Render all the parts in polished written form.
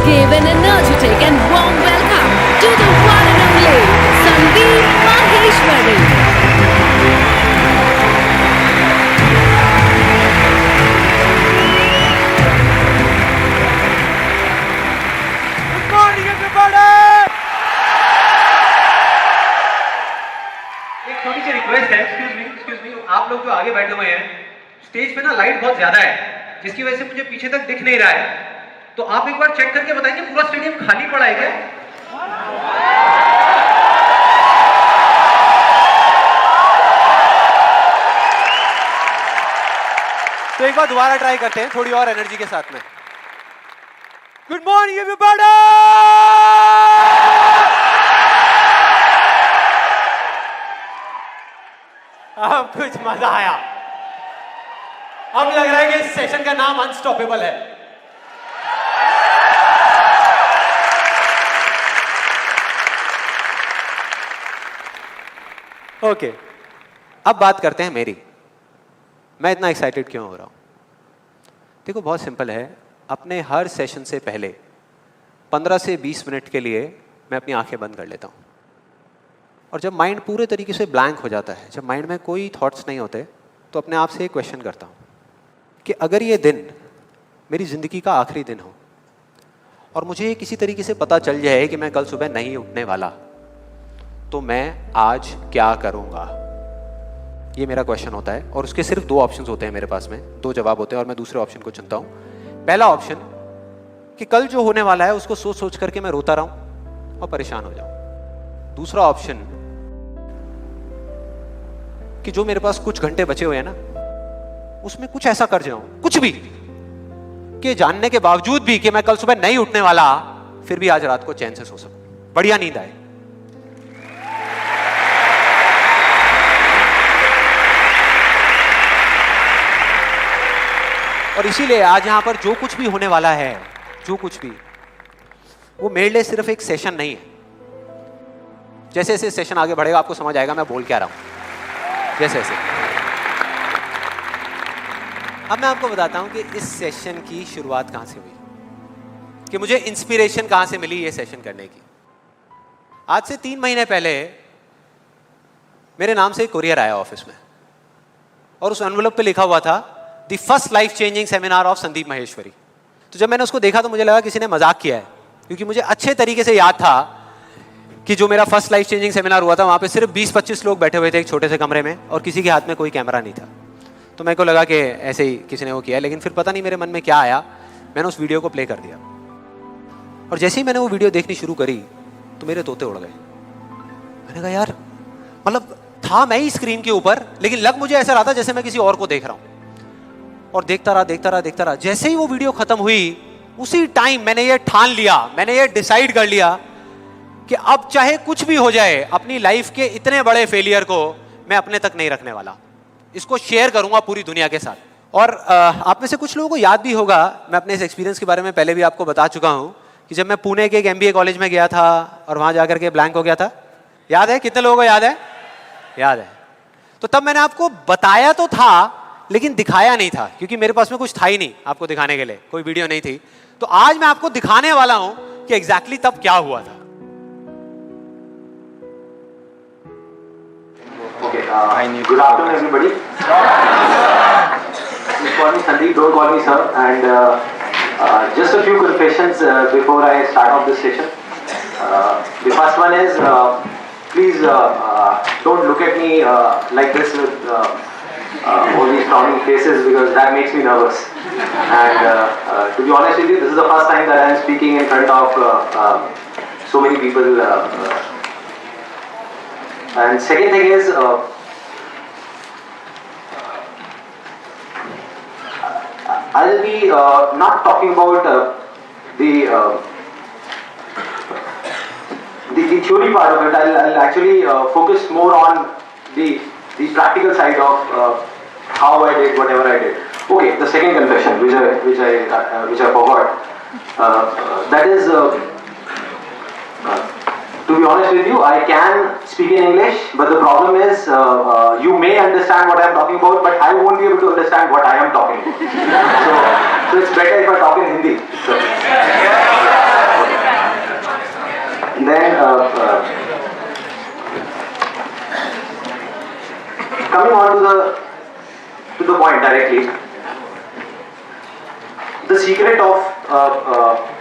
give an energetic and warm welcome to the one and only Sandeep Maheshwari. Good morning, everybody. एक छोटी सी request है, excuse me, आप लोग जो आगे बैठे हुए हैं, स्टेज पे ना लाइट बहुत ज्यादा है, जिसकी वजह से मुझे पीछे तक दिख नहीं रहा है। तो आप एक बार चेक करके बताएंगे पूरा स्टेडियम खाली पड़ा है क्या? तो एक बार दोबारा ट्राई करते हैं थोड़ी और एनर्जी के साथ में। Good morning everybody. अब कुछ मजा आया। अब लग रहा है कि इस सेशन का नाम अनस्टॉपेबल है। ओके, अब बात करते हैं मेरी। मैं इतना एक्साइटेड क्यों हो रहा हूं? देखो, बहुत सिंपल है। अपने हर सेशन से पहले 15 से 20 मिनट के लिए मैं अपनी आंखें बंद कर लेता हूं। और जब माइंड पूरे तरीके से ब्लैंक हो जाता है, जब माइंड में कोई थॉट्स नहीं होते, तो अपने आप से एक क्वेश्चन करता हूँ कि अगर ये दिन मेरी ज़िंदगी का आखिरी दिन हो और मुझे किसी तरीके से पता चल जाए कि मैं कल सुबह नहीं उठने वाला, तो मैं आज क्या करूँगा? ये मेरा क्वेश्चन होता है। और उसके सिर्फ 2 ऑप्शंस होते हैं मेरे पास में, 2 जवाब होते हैं और मैं दूसरे ऑप्शन को चुनता हूँ। पहला ऑप्शन कि कल जो होने वाला है उसको सोच सोच करके मैं रोता रहूँ और परेशान हो जाऊँ। दूसरा ऑप्शन कि जो मेरे पास कुछ घंटे बचे हुए हैं ना, उसमें कुछ ऐसा कर जाऊं, कुछ भी, कि जानने के बावजूद भी कि मैं कल सुबह नहीं उठने वाला, फिर भी आज रात को चैन से सो सकूं, बढ़िया नींद आए। और इसीलिए आज यहां पर जो कुछ भी होने वाला है, जो कुछ भी, वो मेरे लिए सिर्फ एक सेशन नहीं है। जैसे जैसे सेशन आगे बढ़ेगा आपको समझ आएगा मैं बोल क्या रहा हूं। जैसे जैसे अब मैं आपको बताता हूं कि इस सेशन की शुरुआत कहां से हुई, कि मुझे इंस्पिरेशन कहां से मिली ये सेशन करने की। आज से 3 महीने पहले मेरे नाम से एक कुरियर आया ऑफिस में और उस एनवेलप पे लिखा हुआ था the first life changing seminar of Sandeep Maheshwari. तो जब मैंने उसको देखा तो मुझे लगा किसी ने मजाक किया है, क्योंकि मुझे अच्छे तरीके से याद था कि जो मेरा फर्स्ट लाइफ चेंजिंग सेमिनार हुआ था वहाँ पे सिर्फ 20-25 लोग बैठे हुए थे एक छोटे से कमरे में और किसी के हाथ में कोई कैमरा नहीं था। तो मेरे को लगा कि ऐसे ही किसी ने वो किया, लेकिन फिर पता नहीं मेरे मन में क्या आया, मैंने उस वीडियो को प्ले कर दिया। और जैसे ही मैंने वो वीडियो देखनी शुरू करी तो मेरे तोते उड़ गए। मैंने कहा यार, मतलब था मैं ही स्क्रीन के ऊपर, लेकिन लग मुझे ऐसा रहा था जैसे मैं किसी और को देख रहा हूँ। और देखता रहा। जैसे ही वो वीडियो खत्म हुई, उसी टाइम मैंने ये ठान लिया, मैंने ये डिसाइड कर लिया कि अब चाहे कुछ भी हो जाए, अपनी लाइफ के इतने बड़े फेलियर को मैं अपने तक नहीं रखने वाला, इसको शेयर करूंगा पूरी दुनिया के साथ। और आप में से कुछ लोगों को याद भी होगा, मैं अपने इस एक्सपीरियंस के बारे में पहले भी आपको बता चुका हूं कि जब मैं पुणे के एक MBA कॉलेज में गया था और वहां जाकर के ब्लैंक हो गया था। याद है? कितने लोगों को याद है? याद है। तो तब मैंने आपको बताया तो था, लेकिन दिखाया नहीं था, क्योंकि मेरे पास में कुछ था ही नहीं आपको दिखाने के लिए, कोई वीडियो नहीं थी। तो आज मैं आपको दिखाने वाला हूं कि एग्जैक्टली तब क्या हुआ था। Okay, good afternoon everybody. Just call me Sandeep, don't call me sir. And just a few confessions before I start off this session. The first one is, please don't look at me like this with all these frowning faces, because that makes me nervous. And to be honest with you, this is the first time that I am speaking in front of so many people. And second thing is, I'll be not talking about the theory part of it. I'll actually focus more on the practical side of how I did whatever I did. Okay, the second confession, which I forgot, that is. To be honest with you, I can speak in English, but the problem is you may understand what I am talking about, but I won't be able to understand what I am talking about. So it's better if I talk in Hindi. So. then coming on to the point directly, the secret of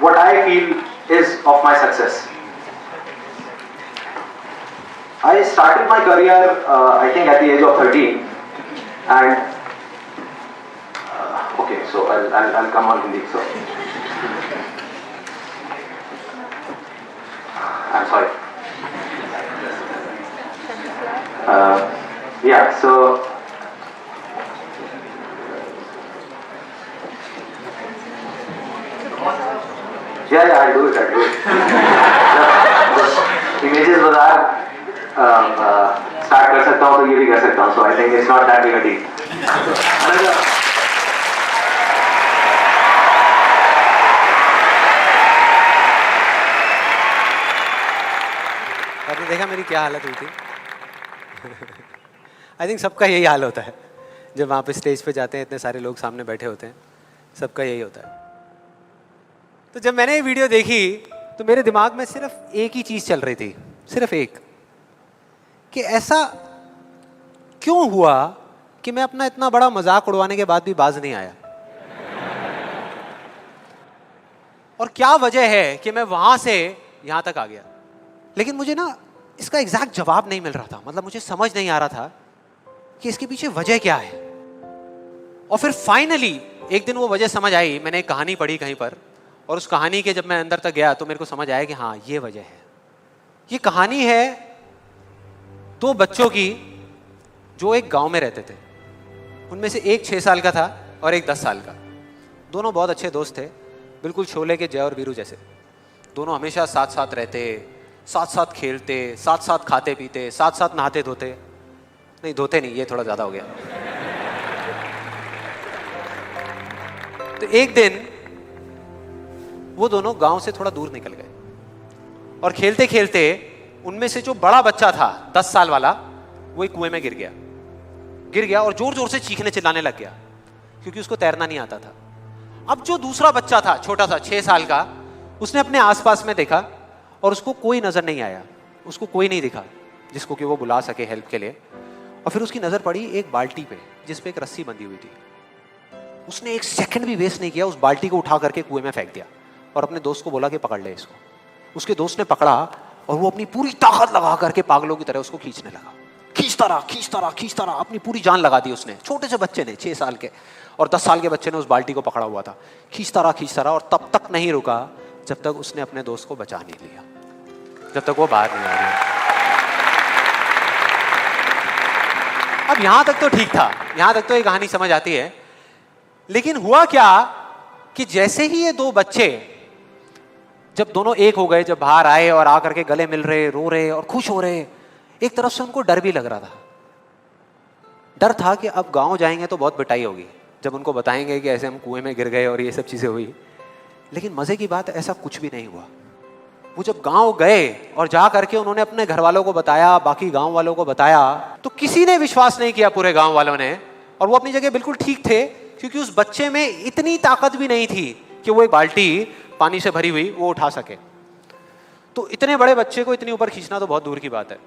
what I feel is of my success. I started my career, I think, at the age of 13, and okay, so I'll come on Hindi. So I'm sorry. Yeah, so yeah, I'll do it. The images bazaar start कर सकता हूँ तो ये भी कर सकता हूँ. So I think it's not that big a deal. आपने देखा मेरी क्या हालत हुई थी? आई थिंक सबका यही हाल होता है जब वहाँ पे स्टेज पे जाते हैं, इतने सारे लोग सामने बैठे होते हैं, सबका यही होता है. तो जब मैंने ये वीडियो देखी तो मेरे दिमाग में सिर्फ एक ही चीज़ चल रही थी, सिर्फ एक, कि ऐसा क्यों हुआ कि मैं अपना इतना बड़ा मजाक उड़वाने के बाद भी बाज नहीं आया, और क्या वजह है कि मैं वहाँ से यहाँ तक आ गया. लेकिन मुझे ना इसका एग्जैक्ट जवाब नहीं मिल रहा था. मतलब मुझे समझ नहीं आ रहा था कि इसके पीछे वजह क्या है. और फिर फाइनली एक दिन वो वजह समझ आई. मैंने एक कहानी पढ़ी कहीं पर, और उस कहानी के जब मैं अंदर तक गया तो मेरे को समझ आया कि हाँ, ये वजह है. ये कहानी है दो बच्चों की जो एक गांव में रहते थे. उनमें से एक 6 साल का था और एक 10 साल का. दोनों बहुत अच्छे दोस्त थे, बिल्कुल शोले के जय और वीरू जैसे. दोनों हमेशा साथ साथ रहते, साथ साथ खेलते, साथ साथ खाते पीते, साथ साथ नहाते धोते. नहीं, धोते नहीं, ये थोड़ा ज़्यादा हो गया. तो एक दिन वो दोनों गांव से थोड़ा दूर निकल गए, और खेलते खेलते उनमें से जो बड़ा बच्चा था 10 साल वाला, वो एक कुएं में गिर गया और जोर जोर से चीखने चिल्लाने लग गया, क्योंकि उसको तैरना नहीं आता था. अब जो दूसरा बच्चा था, छोटा सा 6 साल का, उसने अपने आसपास में देखा और उसको कोई नजर नहीं आया, उसको कोई नहीं दिखा जिसको कि वो बुला सके हेल्प के लिए. और फिर उसकी नजर पड़ी एक बाल्टी पे जिस पे एक रस्सी बंधी हुई थी. उसने एक सेकंड भी वेस्ट नहीं किया, उस बाल्टी को उठा करके कुएं में फेंक दिया और अपने दोस्त को बोला कि पकड़ ले इसको. उसके दोस्त ने पकड़ा और वो अपनी पूरी ताकत लगा करके पागलों की तरह उसको खींचने लगा. खींचता रहा, अपनी पूरी जान लगा दी उसने. छोटे से बच्चे ने, 6 साल के और 10 साल के बच्चे ने उस बाल्टी को पकड़ा हुआ था. खींचता रहा और तब तक नहीं रुका जब तक उसने अपने दोस्त को बचा नहीं लिया, जब तक वो बाहर नहीं आ गया. अब यहां तक तो ठीक था, यहां तक तो ये कहानी समझ आती है. लेकिन हुआ क्या कि जैसे ही ये दो बच्चे, जब दोनों एक हो गए, जब बाहर आए और आकर के गले मिल रहे, रो रहे और खुश हो रहे, एक तरफ से उनको डर भी लग रहा था. डर था कि अब गांव जाएंगे तो बहुत पिटाई होगी जब उनको बताएंगे कि ऐसे हम कुएं में गिर गए और ये सब चीजें हुई. लेकिन मजे की बात, ऐसा कुछ भी नहीं हुआ. वो जब गांव गए और जा करके उन्होंने अपने घर वालों को बताया, बाकी गांव वालों को बताया, तो किसी ने विश्वास नहीं किया, पूरे गांव वालों ने. और वो अपनी जगह बिल्कुल ठीक थे, क्योंकि उस बच्चे में इतनी ताकत भी नहीं थी कि वो एक बाल्टी पानी से भरी हुई वो उठा सके. तो इतने बड़े बच्चे को इतनी ऊपर खींचना तो बहुत दूर की बात है.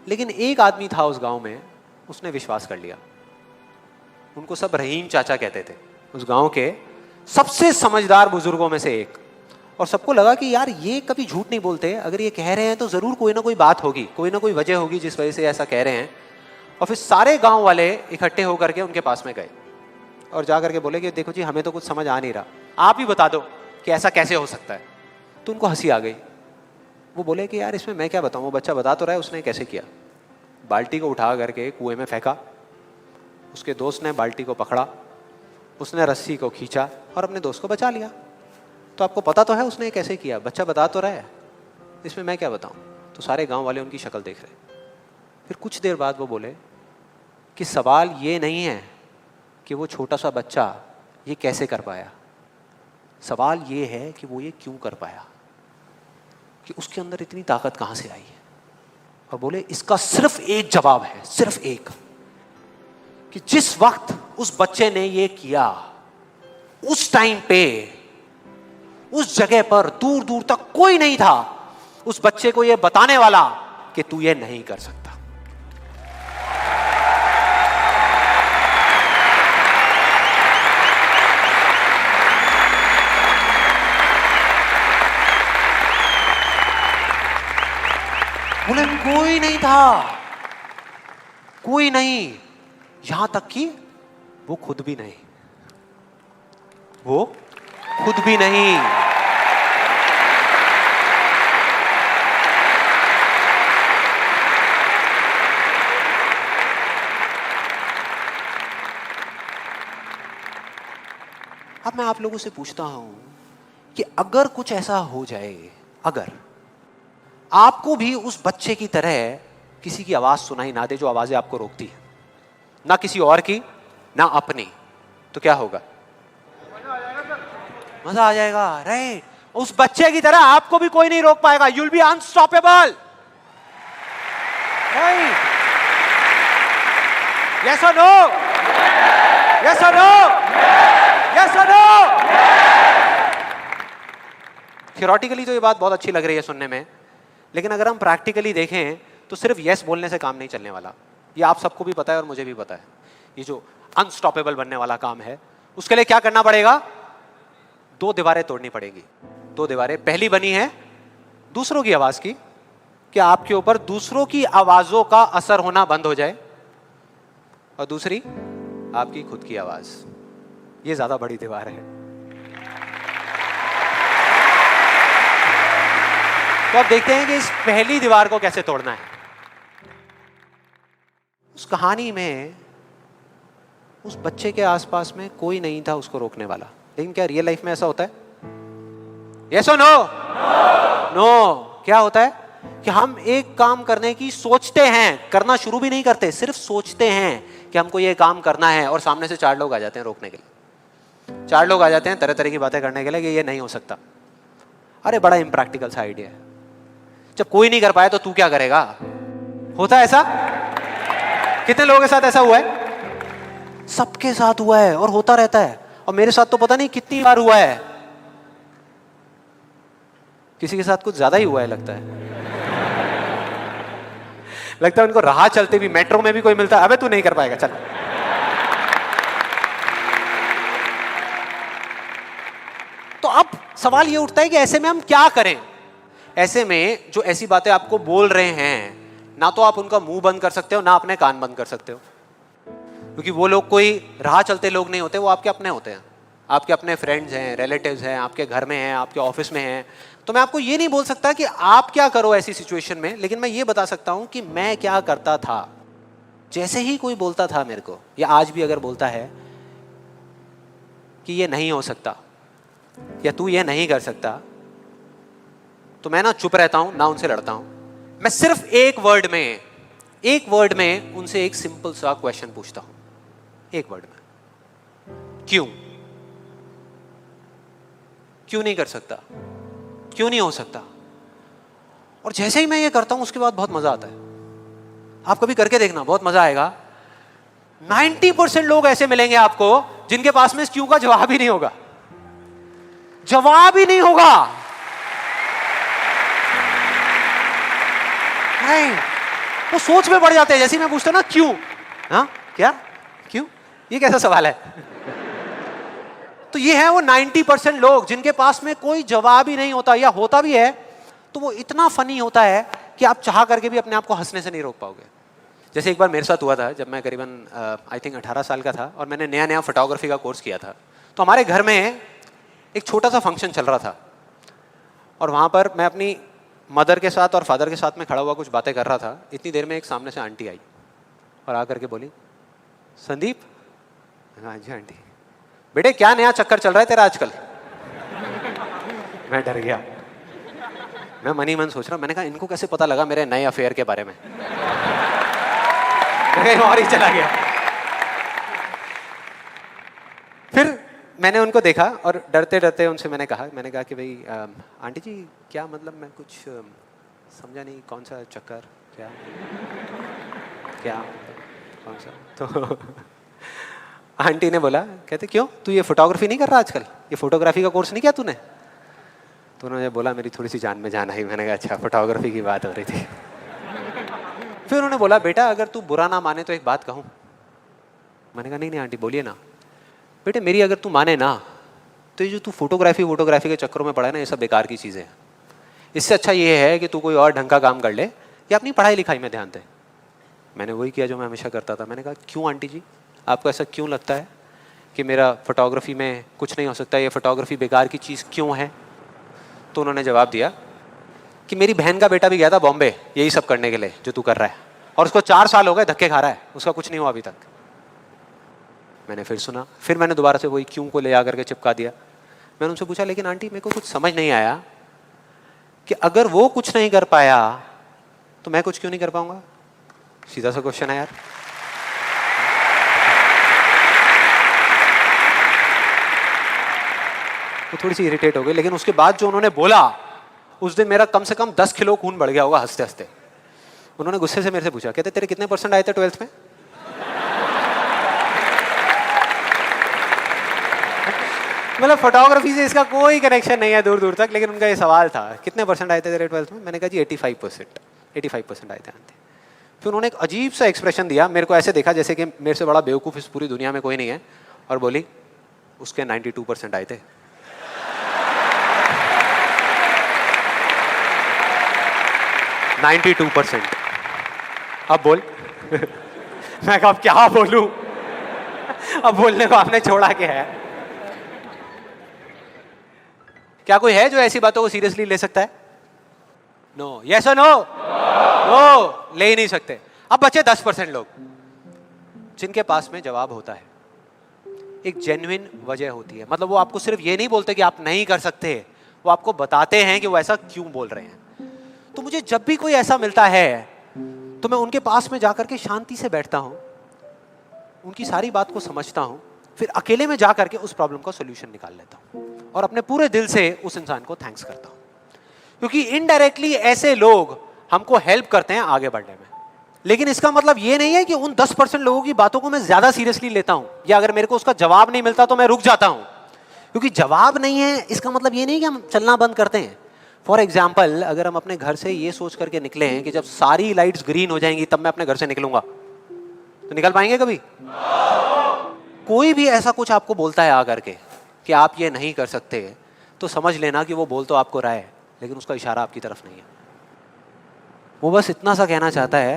लेकिन एक आदमी था उस गांव में, उसने विश्वास कर लिया. उनको सब रहीम चाचा कहते थे, उस गांव के सबसे समझदार बुजुर्गों में से एक. और सबको लगा कि यार ये कभी झूठ नहीं बोलते, अगर ये कह रहे हैं तो जरूर कोई ना कोई बात होगी, कोई ना कोई वजह होगी जिस वजह से ऐसा कह रहे हैं. और फिर सारे गांव वाले इकट्ठे होकर के उनके पास में गए और जा करके बोले कि देखो जी, हमें तो कुछ समझ आ नहीं रहा, आप ही बता दो कि ऐसा कैसे हो सकता है. तो उनको हंसी आ गई. वो बोले कि यार इसमें मैं क्या बताऊं, वो बच्चा बता तो रहा है उसने कैसे किया. बाल्टी को उठा करके कुएं में फेंका, उसके दोस्त ने बाल्टी को पकड़ा, उसने रस्सी को खींचा और अपने दोस्त को बचा लिया. तो आपको पता तो है उसने कैसे किया, बच्चा बता तो रहा है, इसमें मैं क्या बताऊं. तो सारे गांव वाले उनकी शक्ल देख रहे. फिर कुछ देर बाद वो बोले कि सवाल ये नहीं है कि वो छोटा सा बच्चा ये कैसे कर पाया, सवाल ये है कि वो ये क्यों कर पाया, कि उसके अंदर इतनी ताकत कहां से आई है. और बोले इसका सिर्फ एक जवाब है, सिर्फ एक, कि जिस वक्त उस बच्चे ने ये किया, उस टाइम पे उस जगह पर दूर दूर तक कोई नहीं था, उस बच्चे को यह बताने वाला कि तू ये नहीं कर सकता। बोले कोई नहीं था, कोई नहीं, यहां तक कि वो खुद भी नहीं, वो खुद भी नहीं। अब मैं आप लोगों से पूछता हूं कि अगर कुछ ऐसा हो जाए, अगर आपको भी उस बच्चे की तरह किसी की आवाज सुनाई ना दे जो आवाजें आपको रोकती है, ना किसी और की ना अपनी, तो क्या होगा? मजा आ जाएगा, राइट? उस बच्चे की तरह आपको भी कोई नहीं रोक पाएगा। You'll be unstoppable, right? Yes और नो? यस और नो? यस और नो? थियोरेटिकली तो ये बात बहुत अच्छी लग रही है सुनने में, लेकिन अगर हम प्रैक्टिकली देखें तो सिर्फ यस बोलने से काम नहीं चलने वाला। ये आप सबको भी पता है और मुझे भी पता है। ये जो अनस्टॉपेबल बनने वाला काम है, उसके लिए क्या करना पड़ेगा? 2 दीवारें तोड़नी पड़ेगी। 2 दीवारें, पहली बनी है दूसरों की आवाज की, कि आपके ऊपर दूसरों की आवाजों का असर होना बंद हो जाए, और दूसरी आपकी खुद की आवाज। ये ज्यादा बड़ी दीवार है। तो अब देखते हैं कि इस पहली दीवार को कैसे तोड़ना है। उस कहानी में उस बच्चे के आसपास में कोई नहीं था उसको रोकने वाला, लेकिन क्या रियल लाइफ में ऐसा होता है? यस और नो? नो। क्या होता है कि हम एक काम करने की सोचते हैं, करना शुरू भी नहीं करते, सिर्फ सोचते हैं कि हमको ये काम करना है, और सामने से 4 लोग आ जाते हैं रोकने के लिए। 4 लोग आ जाते हैं तरह तरह की बातें करने के लिए कि ये नहीं हो सकता। अरे बड़ा इम्प्रैक्टिकल सा आइडिया है। जब कोई नहीं कर पाया तो तू क्या करेगा? होता है ऐसा? कितने लोगों के साथ ऐसा हुआ है? सबके साथ हुआ है और होता रहता है। और मेरे साथ तो पता नहीं कितनी बार हुआ है। किसी के साथ कुछ ज्यादा ही हुआ है लगता है। लगता है उनको राह चलते भी, मेट्रो में भी कोई मिलता है, अबे तू नहीं कर पाएगा, चल। तो अब सवाल ये उठता है कि ऐसे में हम क्या करें? ऐसे में जो ऐसी बातें आपको बोल रहे हैं, ना तो आप उनका मुंह बंद कर सकते हो, ना अपने कान बंद कर सकते हो, क्योंकि वो लोग कोई राह चलते लोग नहीं होते, वो आपके अपने होते हैं। आपके अपने फ्रेंड्स हैं, रिलेटिव्स हैं, आपके घर में हैं, आपके ऑफिस में हैं। तो मैं आपको ये नहीं बोल सकता कि आप क्या करो ऐसी सिचुएशन में, लेकिन मैं ये बता सकता हूं कि मैं क्या करता था। जैसे ही कोई बोलता था मेरे को, या आज भी अगर बोलता है कि ये नहीं हो सकता या तू ये नहीं कर सकता, तो मैं ना चुप रहता हूं, ना उनसे लड़ता हूं। मैं सिर्फ एक वर्ड में उनसे एक सिंपल सा क्वेश्चन पूछता हूं, एक वर्ड में। क्यों? क्यों नहीं कर सकता? क्यों नहीं हो सकता? और जैसे ही मैं ये करता हूं उसके बाद बहुत मजा आता है। आप कभी करके देखना, बहुत मजा आएगा। 90% लोग ऐसे मिलेंगे आपको जिनके पास में इस क्यों का जवाब ही नहीं होगा। जवाब ही नहीं होगा। नहीं, वो सोच में पड़ जाते हैं। जैसे मैं पूछता ना क्यों, हाँ क्या, क्यों, ये कैसा सवाल है? तो ये है वो 90% लोग जिनके पास में कोई जवाब ही नहीं होता, या होता भी है तो वो इतना फनी होता है कि आप चाह करके भी अपने आप को हंसने से नहीं रोक पाओगे। जैसे एक बार मेरे साथ हुआ था, जब मैं करीबन आई थिंक 18 साल का था और मैंने नया फोटोग्राफी का कोर्स किया था। तो हमारे घर में एक छोटा सा फंक्शन चल रहा था, और वहाँ पर मैं अपनी मदर के साथ और फादर के साथ में खड़ा हुआ कुछ बातें कर रहा था। इतनी देर में एक सामने से आंटी आई और आकर के बोली, संदीप। हाँ जी आंटी। बेटे क्या नया चक्कर चल रहा है तेरा आजकल? मैं डर गया। मैं मन ही मन सोच रहा, मैंने कहा इनको कैसे पता लगा मेरे नए अफेयर के बारे में? मैं और ही चला गया। फिर मैंने उनको देखा और डरते डरते उनसे मैंने कहा कि भाई आंटी जी क्या मतलब, मैं कुछ समझा नहीं, कौन सा चक्कर, क्या क्या कौन सा? तो आंटी ने बोला, कहते क्यों, तू ये फोटोग्राफी नहीं कर रहा आजकल? ये फोटोग्राफी का कोर्स नहीं किया तूने? तो उन्होंने बोला, मेरी थोड़ी सी जान में जान आई। मैंने कहा अच्छा, फोटोग्राफी की बात हो रही थी। फिर उन्होंने बोला, बेटा अगर तू बुरा ना माने तो एक बात कहूँ। मैंने कहा नहीं नहीं आंटी बोलिए ना। बेटे मेरी अगर तू माने ना, तो ये जो तू फोटोग्राफी के चक्करों में पड़ा है ना, ये सब बेकार की चीज़ें हैं। इससे अच्छा ये है कि तू कोई और ढंग का काम कर ले या अपनी पढ़ाई लिखाई में ध्यान दे। मैंने वही किया जो मैं हमेशा करता था। मैंने कहा क्यों आंटी जी, आपको ऐसा क्यों लगता है कि मेरा फोटोग्राफी में कुछ नहीं हो सकता, ये फोटोग्राफी बेकार की चीज़ क्यों है? तो उन्होंने जवाब दिया कि मेरी बहन का बेटा भी गया था बॉम्बे यही सब करने के लिए जो तू कर रहा है, और उसको 4 साल हो गए धक्के खा रहा है, उसका कुछ नहीं हुआ अभी तक। मैंने फिर सुना, फिर मैंने दोबारा से वही क्यों को ले आकर के चिपका दिया। मैंने उनसे पूछा, लेकिन आंटी मेरे को कुछ समझ नहीं आया कि अगर वो कुछ नहीं कर पाया तो मैं कुछ क्यों नहीं कर पाऊंगा? सीधा सा क्वेश्चन है यार। वो थोड़ी सी इरिटेट हो गई, लेकिन उसके बाद जो उन्होंने बोला, उस दिन मेरा कम से कम 10 किलो खून बढ़ गया होगा हंसते हंसते। उन्होंने गुस्से से मेरे से पूछा, कहते तेरे कितने % आए थे 12th में? मतलब फोटोग्राफी से इसका कोई कनेक्शन नहीं है दूर दूर तक, लेकिन उनका ये सवाल था कितने % आए थे तेरे 12th में? मैंने कहा जी 85% आए थे आंटी। फिर उन्होंने एक अजीब सा एक्सप्रेशन दिया, मेरे को ऐसे देखा जैसे कि मेरे से बड़ा बेवकूफ़ इस पूरी दुनिया में कोई नहीं है, और बोली उसके 92% आए थे। अब बोल। मैं कहा अब क्या बोलूं? अब बोलने को आपने छोड़ा क्या है? क्या कोई है जो ऐसी बातों को सीरियसली ले सकता है? नो, यस और नो? नो, ले ही नहीं सकते। अब बचे 10% लोग जिनके पास में जवाब होता है, एक जेन्युइन वजह होती है। मतलब वो आपको सिर्फ ये नहीं बोलते कि आप नहीं कर सकते, वो आपको बताते हैं कि वो ऐसा क्यों बोल रहे हैं। तो मुझे जब भी कोई ऐसा मिलता है तो मैं उनके पास में जाकर के शांति से बैठता हूं, उनकी सारी बात को समझता हूं, फिर अकेले में जाकर के उस प्रॉब्लम का सॉल्यूशन निकाल लेता हूं और अपने पूरे दिल से उस इंसान को थैंक्स करता हूं, क्योंकि इनडायरेक्टली ऐसे लोग हमको हेल्प करते हैं आगे बढ़ने में। लेकिन इसका मतलब ये नहीं है कि उन 10% लोगों की बातों को मैं ज्यादा सीरियसली लेता हूं, या अगर मेरे को उसका जवाब नहीं मिलता तो मैं रुक जाता हूं। क्योंकि जवाब नहीं है इसका मतलब ये नहीं कि हम चलना बंद करते हैं। फॉर एग्जाम्पल, अगर हम अपने घर से ये सोच करके निकले हैं कि जब सारी लाइट्स ग्रीन हो जाएंगी तब मैं अपने घर से निकलूंगा, तो निकल पाएंगे कभी? कोई भी ऐसा कुछ आपको बोलता है आकर के कि आप ये नहीं कर सकते, तो समझ लेना कि वो बोल तो आपको रहा है, लेकिन उसका इशारा आपकी तरफ नहीं है। वो बस इतना सा कहना चाहता है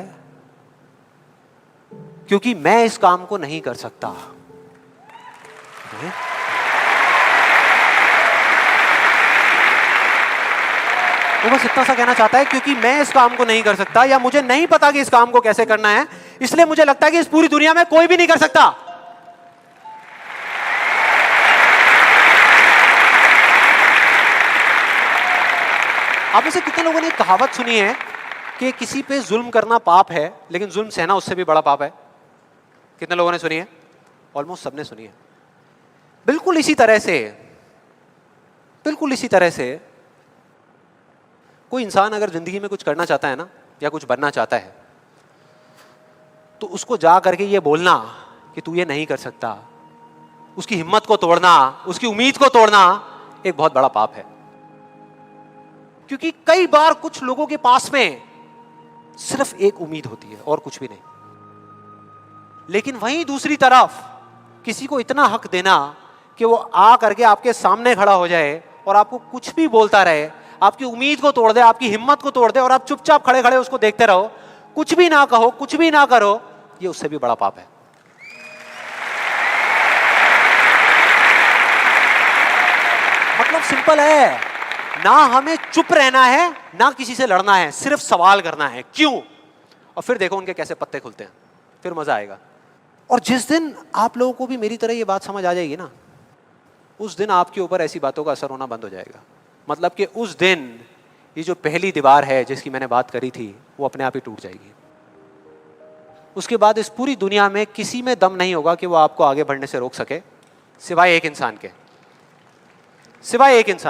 क्योंकि मैं इस काम को नहीं कर सकता। वो बस इतना सा कहना चाहता है क्योंकि मैं इस काम को नहीं कर सकता, या मुझे नहीं पता कि इस काम को कैसे करना है, इसलिए मुझे लगता है कि इस पूरी दुनिया में कोई भी नहीं कर सकता। आप में से कितने लोगों ने कहावत सुनी है कि किसी पे जुल्म करना पाप है, लेकिन जुल्म सहना उससे भी बड़ा पाप है? कितने लोगों ने सुनी है? ऑलमोस्ट सबने सुनी है। बिल्कुल इसी तरह से कोई इंसान अगर जिंदगी में कुछ करना चाहता है ना, या कुछ बनना चाहता है, तो उसको जा करके ये बोलना कि तू ये नहीं कर सकता, उसकी हिम्मत को तोड़ना, उसकी उम्मीद को तोड़ना एक बहुत बड़ा पाप है। क्योंकि कई बार कुछ लोगों के पास में सिर्फ एक उम्मीद होती है और कुछ भी नहीं, लेकिन वहीं दूसरी तरफ किसी को इतना हक देना कि वो आ करके आपके सामने खड़ा हो जाए और आपको कुछ भी बोलता रहे, आपकी उम्मीद को तोड़ दे, आपकी हिम्मत को तोड़ दे, और आप चुपचाप खड़े खड़े उसको देखते रहो, कुछ भी ना कहो, कुछ भी ना करो, ये उससे भी बड़ा पाप है। मतलब सिंपल है, ना हमें चुप रहना है, ना किसी से लड़ना है, सिर्फ सवाल करना है क्यों, और फिर देखो उनके कैसे पत्ते खुलते हैं, फिर मजा आएगा। और जिस दिन आप लोगों को भी मेरी तरह ये बात समझ आ जाएगी ना, उस दिन आपके ऊपर ऐसी बातों का असर होना बंद हो जाएगा। मतलब कि उस दिन ये जो पहली दीवार है जिसकी मैंने बात करी थी, वो अपने आप ही टूट जाएगी। उसके बाद इस पूरी दुनिया में किसी में दम नहीं होगा कि वो आपको आगे बढ़ने से रोक सके, सिवाय एक इंसान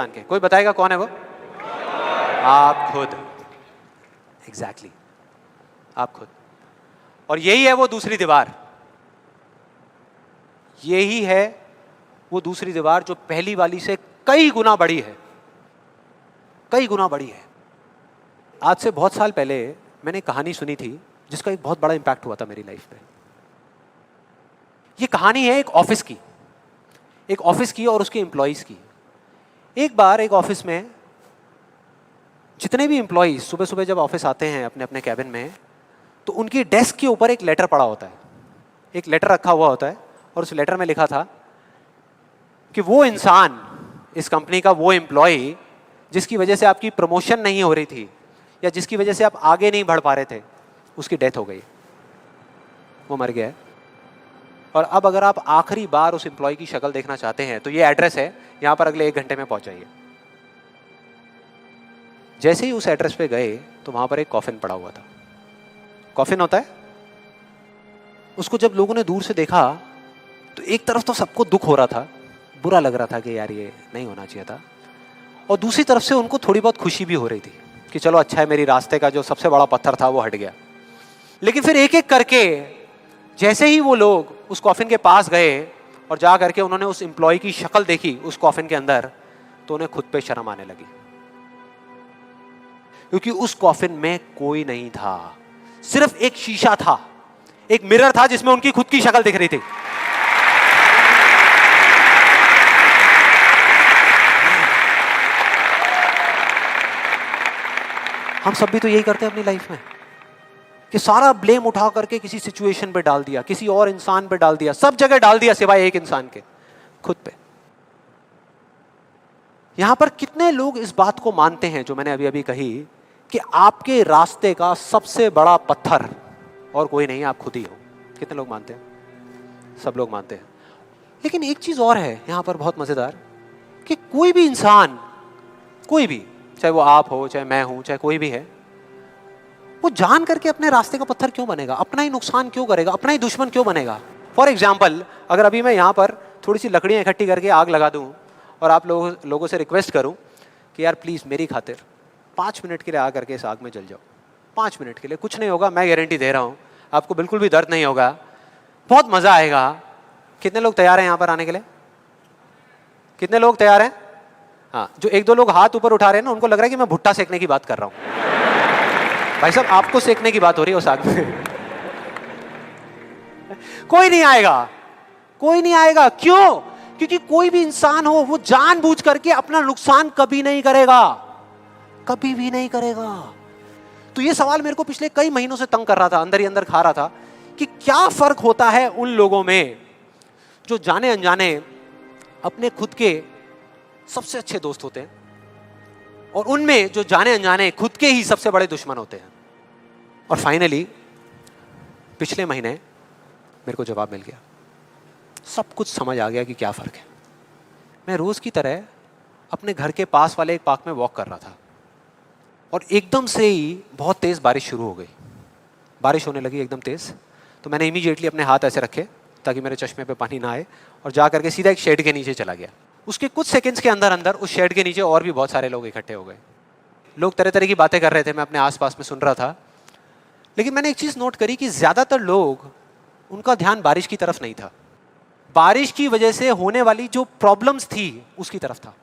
के। कोई बताएगा कौन है वो? आप खुद। एग्जैक्टली, आप खुद। और यही है वो दूसरी दीवार, यही है वो दूसरी दीवार जो पहली वाली से कई गुना बड़ी है। कई गुना बड़ी है। आज से बहुत साल पहले मैंने एक कहानी सुनी थी जिसका एक बहुत बड़ा इंपैक्ट हुआ था मेरी लाइफ पे। ये कहानी है एक ऑफिस की और उसके एम्प्लॉइज की। एक बार एक ऑफिस में जितने भी एम्प्लॉइज सुबह सुबह जब ऑफिस आते हैं अपने अपने कैबिन में, तो उनकी डेस्क के ऊपर एक लेटर पड़ा होता है, एक लेटर रखा हुआ होता है, और उस लेटर में लिखा था कि वो इंसान, इस कंपनी का वो एम्प्लॉय जिसकी वजह से आपकी प्रमोशन नहीं हो रही थी या जिसकी वजह से आप आगे नहीं बढ़ पा रहे थे, उसकी डेथ हो गई, वो मर गया है। और अब अगर आप आखिरी बार उस एम्प्लॉय की शक्ल देखना चाहते हैं तो ये एड्रेस है, यहां पर अगले 1 घंटे में पहुंच जाइए। जैसे ही उस एड्रेस पे गए तो वहां पर एक कॉफिन पड़ा हुआ था। कॉफिन होता है, उसको जब लोगों ने दूर से देखा तो एक तरफ तो सबको दुख हो रहा था, बुरा लग रहा था कि यार ये नहीं होना चाहिए था, और दूसरी तरफ से उनको थोड़ी बहुत खुशी भी हो रही थी कि चलो अच्छा है, मेरी रास्ते का जो सबसे बड़ा पत्थर था वो हट गया। लेकिन फिर एक एक करके जैसे ही वो लोग उस कॉफिन के पास गए और जा करके उन्होंने उस एम्प्लॉय की शक्ल देखी उस कॉफिन के अंदर, तो उन्हें खुद पे शर्म आने लगी, क्योंकि उस कॉफिन में कोई नहीं था, सिर्फ एक शीशा था, एक मिरर था जिसमें उनकी खुद की शक्ल दिख रही थी। हम सब भी तो यही करते हैं अपनी लाइफ में कि सारा ब्लेम उठा करके किसी सिचुएशन पे डाल दिया, किसी और इंसान पे डाल दिया, सब जगह डाल दिया सिवाय एक इंसान के, खुद पे। यहां पर कितने लोग इस बात को मानते हैं जो मैंने अभी अभी कही कि आपके रास्ते का सबसे बड़ा पत्थर और कोई नहीं, आप खुद ही हो? कितने लोग मानते हैं? सब लोग मानते हैं। लेकिन एक चीज और है यहां पर बहुत मजेदार, कि कोई भी इंसान, कोई भी, चाहे वो आप हो, चाहे मैं हूं, चाहे कोई भी है, वो जान करके अपने रास्ते का पत्थर क्यों बनेगा? अपना ही नुकसान क्यों करेगा? अपना ही दुश्मन क्यों बनेगा? फॉर एग्जाम्पल, अगर अभी मैं यहाँ पर थोड़ी सी लकड़ियाँ इकट्ठी करके आग लगा दूँ और आप लोगों से रिक्वेस्ट करूँ कि यार प्लीज़ मेरी खातिर 5 मिनट के लिए आ करके इस आग में जल जाओ, 5 मिनट के लिए, कुछ नहीं होगा, मैं गारंटी दे रहा हूँ, आपको बिल्कुल भी दर्द नहीं होगा, बहुत मज़ा आएगा। कितने लोग तैयार हैं यहाँ पर आने के लिए? कितने लोग तैयार हैं? हाँ, जो 1-2 लोग हाथ ऊपर उठा रहे हैं ना, उनको लग रहा है कि मैं भुट्टा सेकने की बात कर रहा हूँ। भाई साहब, आपको सेकने की बात हो रही है उस आग में। कोई नहीं आएगा, कोई नहीं आएगा। क्यों? क्योंकि कोई भी इंसान हो, वो जानबूझ करके अपना नुकसान कभी नहीं करेगा, कभी भी नहीं करेगा। तो ये सवाल मेरे को पिछले कई महीनों से तंग कर रहा था, अंदर ही अंदर खा रहा था कि क्या फर्क होता है उन लोगों में जो जाने अनजाने अपने खुद के सबसे अच्छे दोस्त होते हैं और उनमें जो जाने अनजाने खुद के ही सबसे बड़े दुश्मन होते हैं। और फाइनली पिछले महीने मेरे को जवाब मिल गया, सब कुछ समझ आ गया कि क्या फर्क है। मैं रोज की तरह अपने घर के पास वाले एक पार्क में वॉक कर रहा था और एकदम से ही बहुत तेज बारिश शुरू हो गई, बारिश होने लगी एकदम तेज। तो मैंने इमीडिएटली अपने हाथ ऐसे रखे ताकि मेरे चश्मे पे पानी ना आए और जा करके सीधा एक शेड के नीचे चला गया। उसके कुछ सेकंड्स के अंदर अंदर उस शेड के नीचे और भी बहुत सारे लोग इकट्ठे हो गए। लोग तरह तरह की बातें कर रहे थे, मैं अपने आसपास में सुन रहा था। लेकिन मैंने एक चीज़ नोट करी कि ज़्यादातर लोग, उनका ध्यान बारिश की तरफ नहीं था, बारिश की वजह से होने वाली जो प्रॉब्लम्स थी उसकी तरफ था।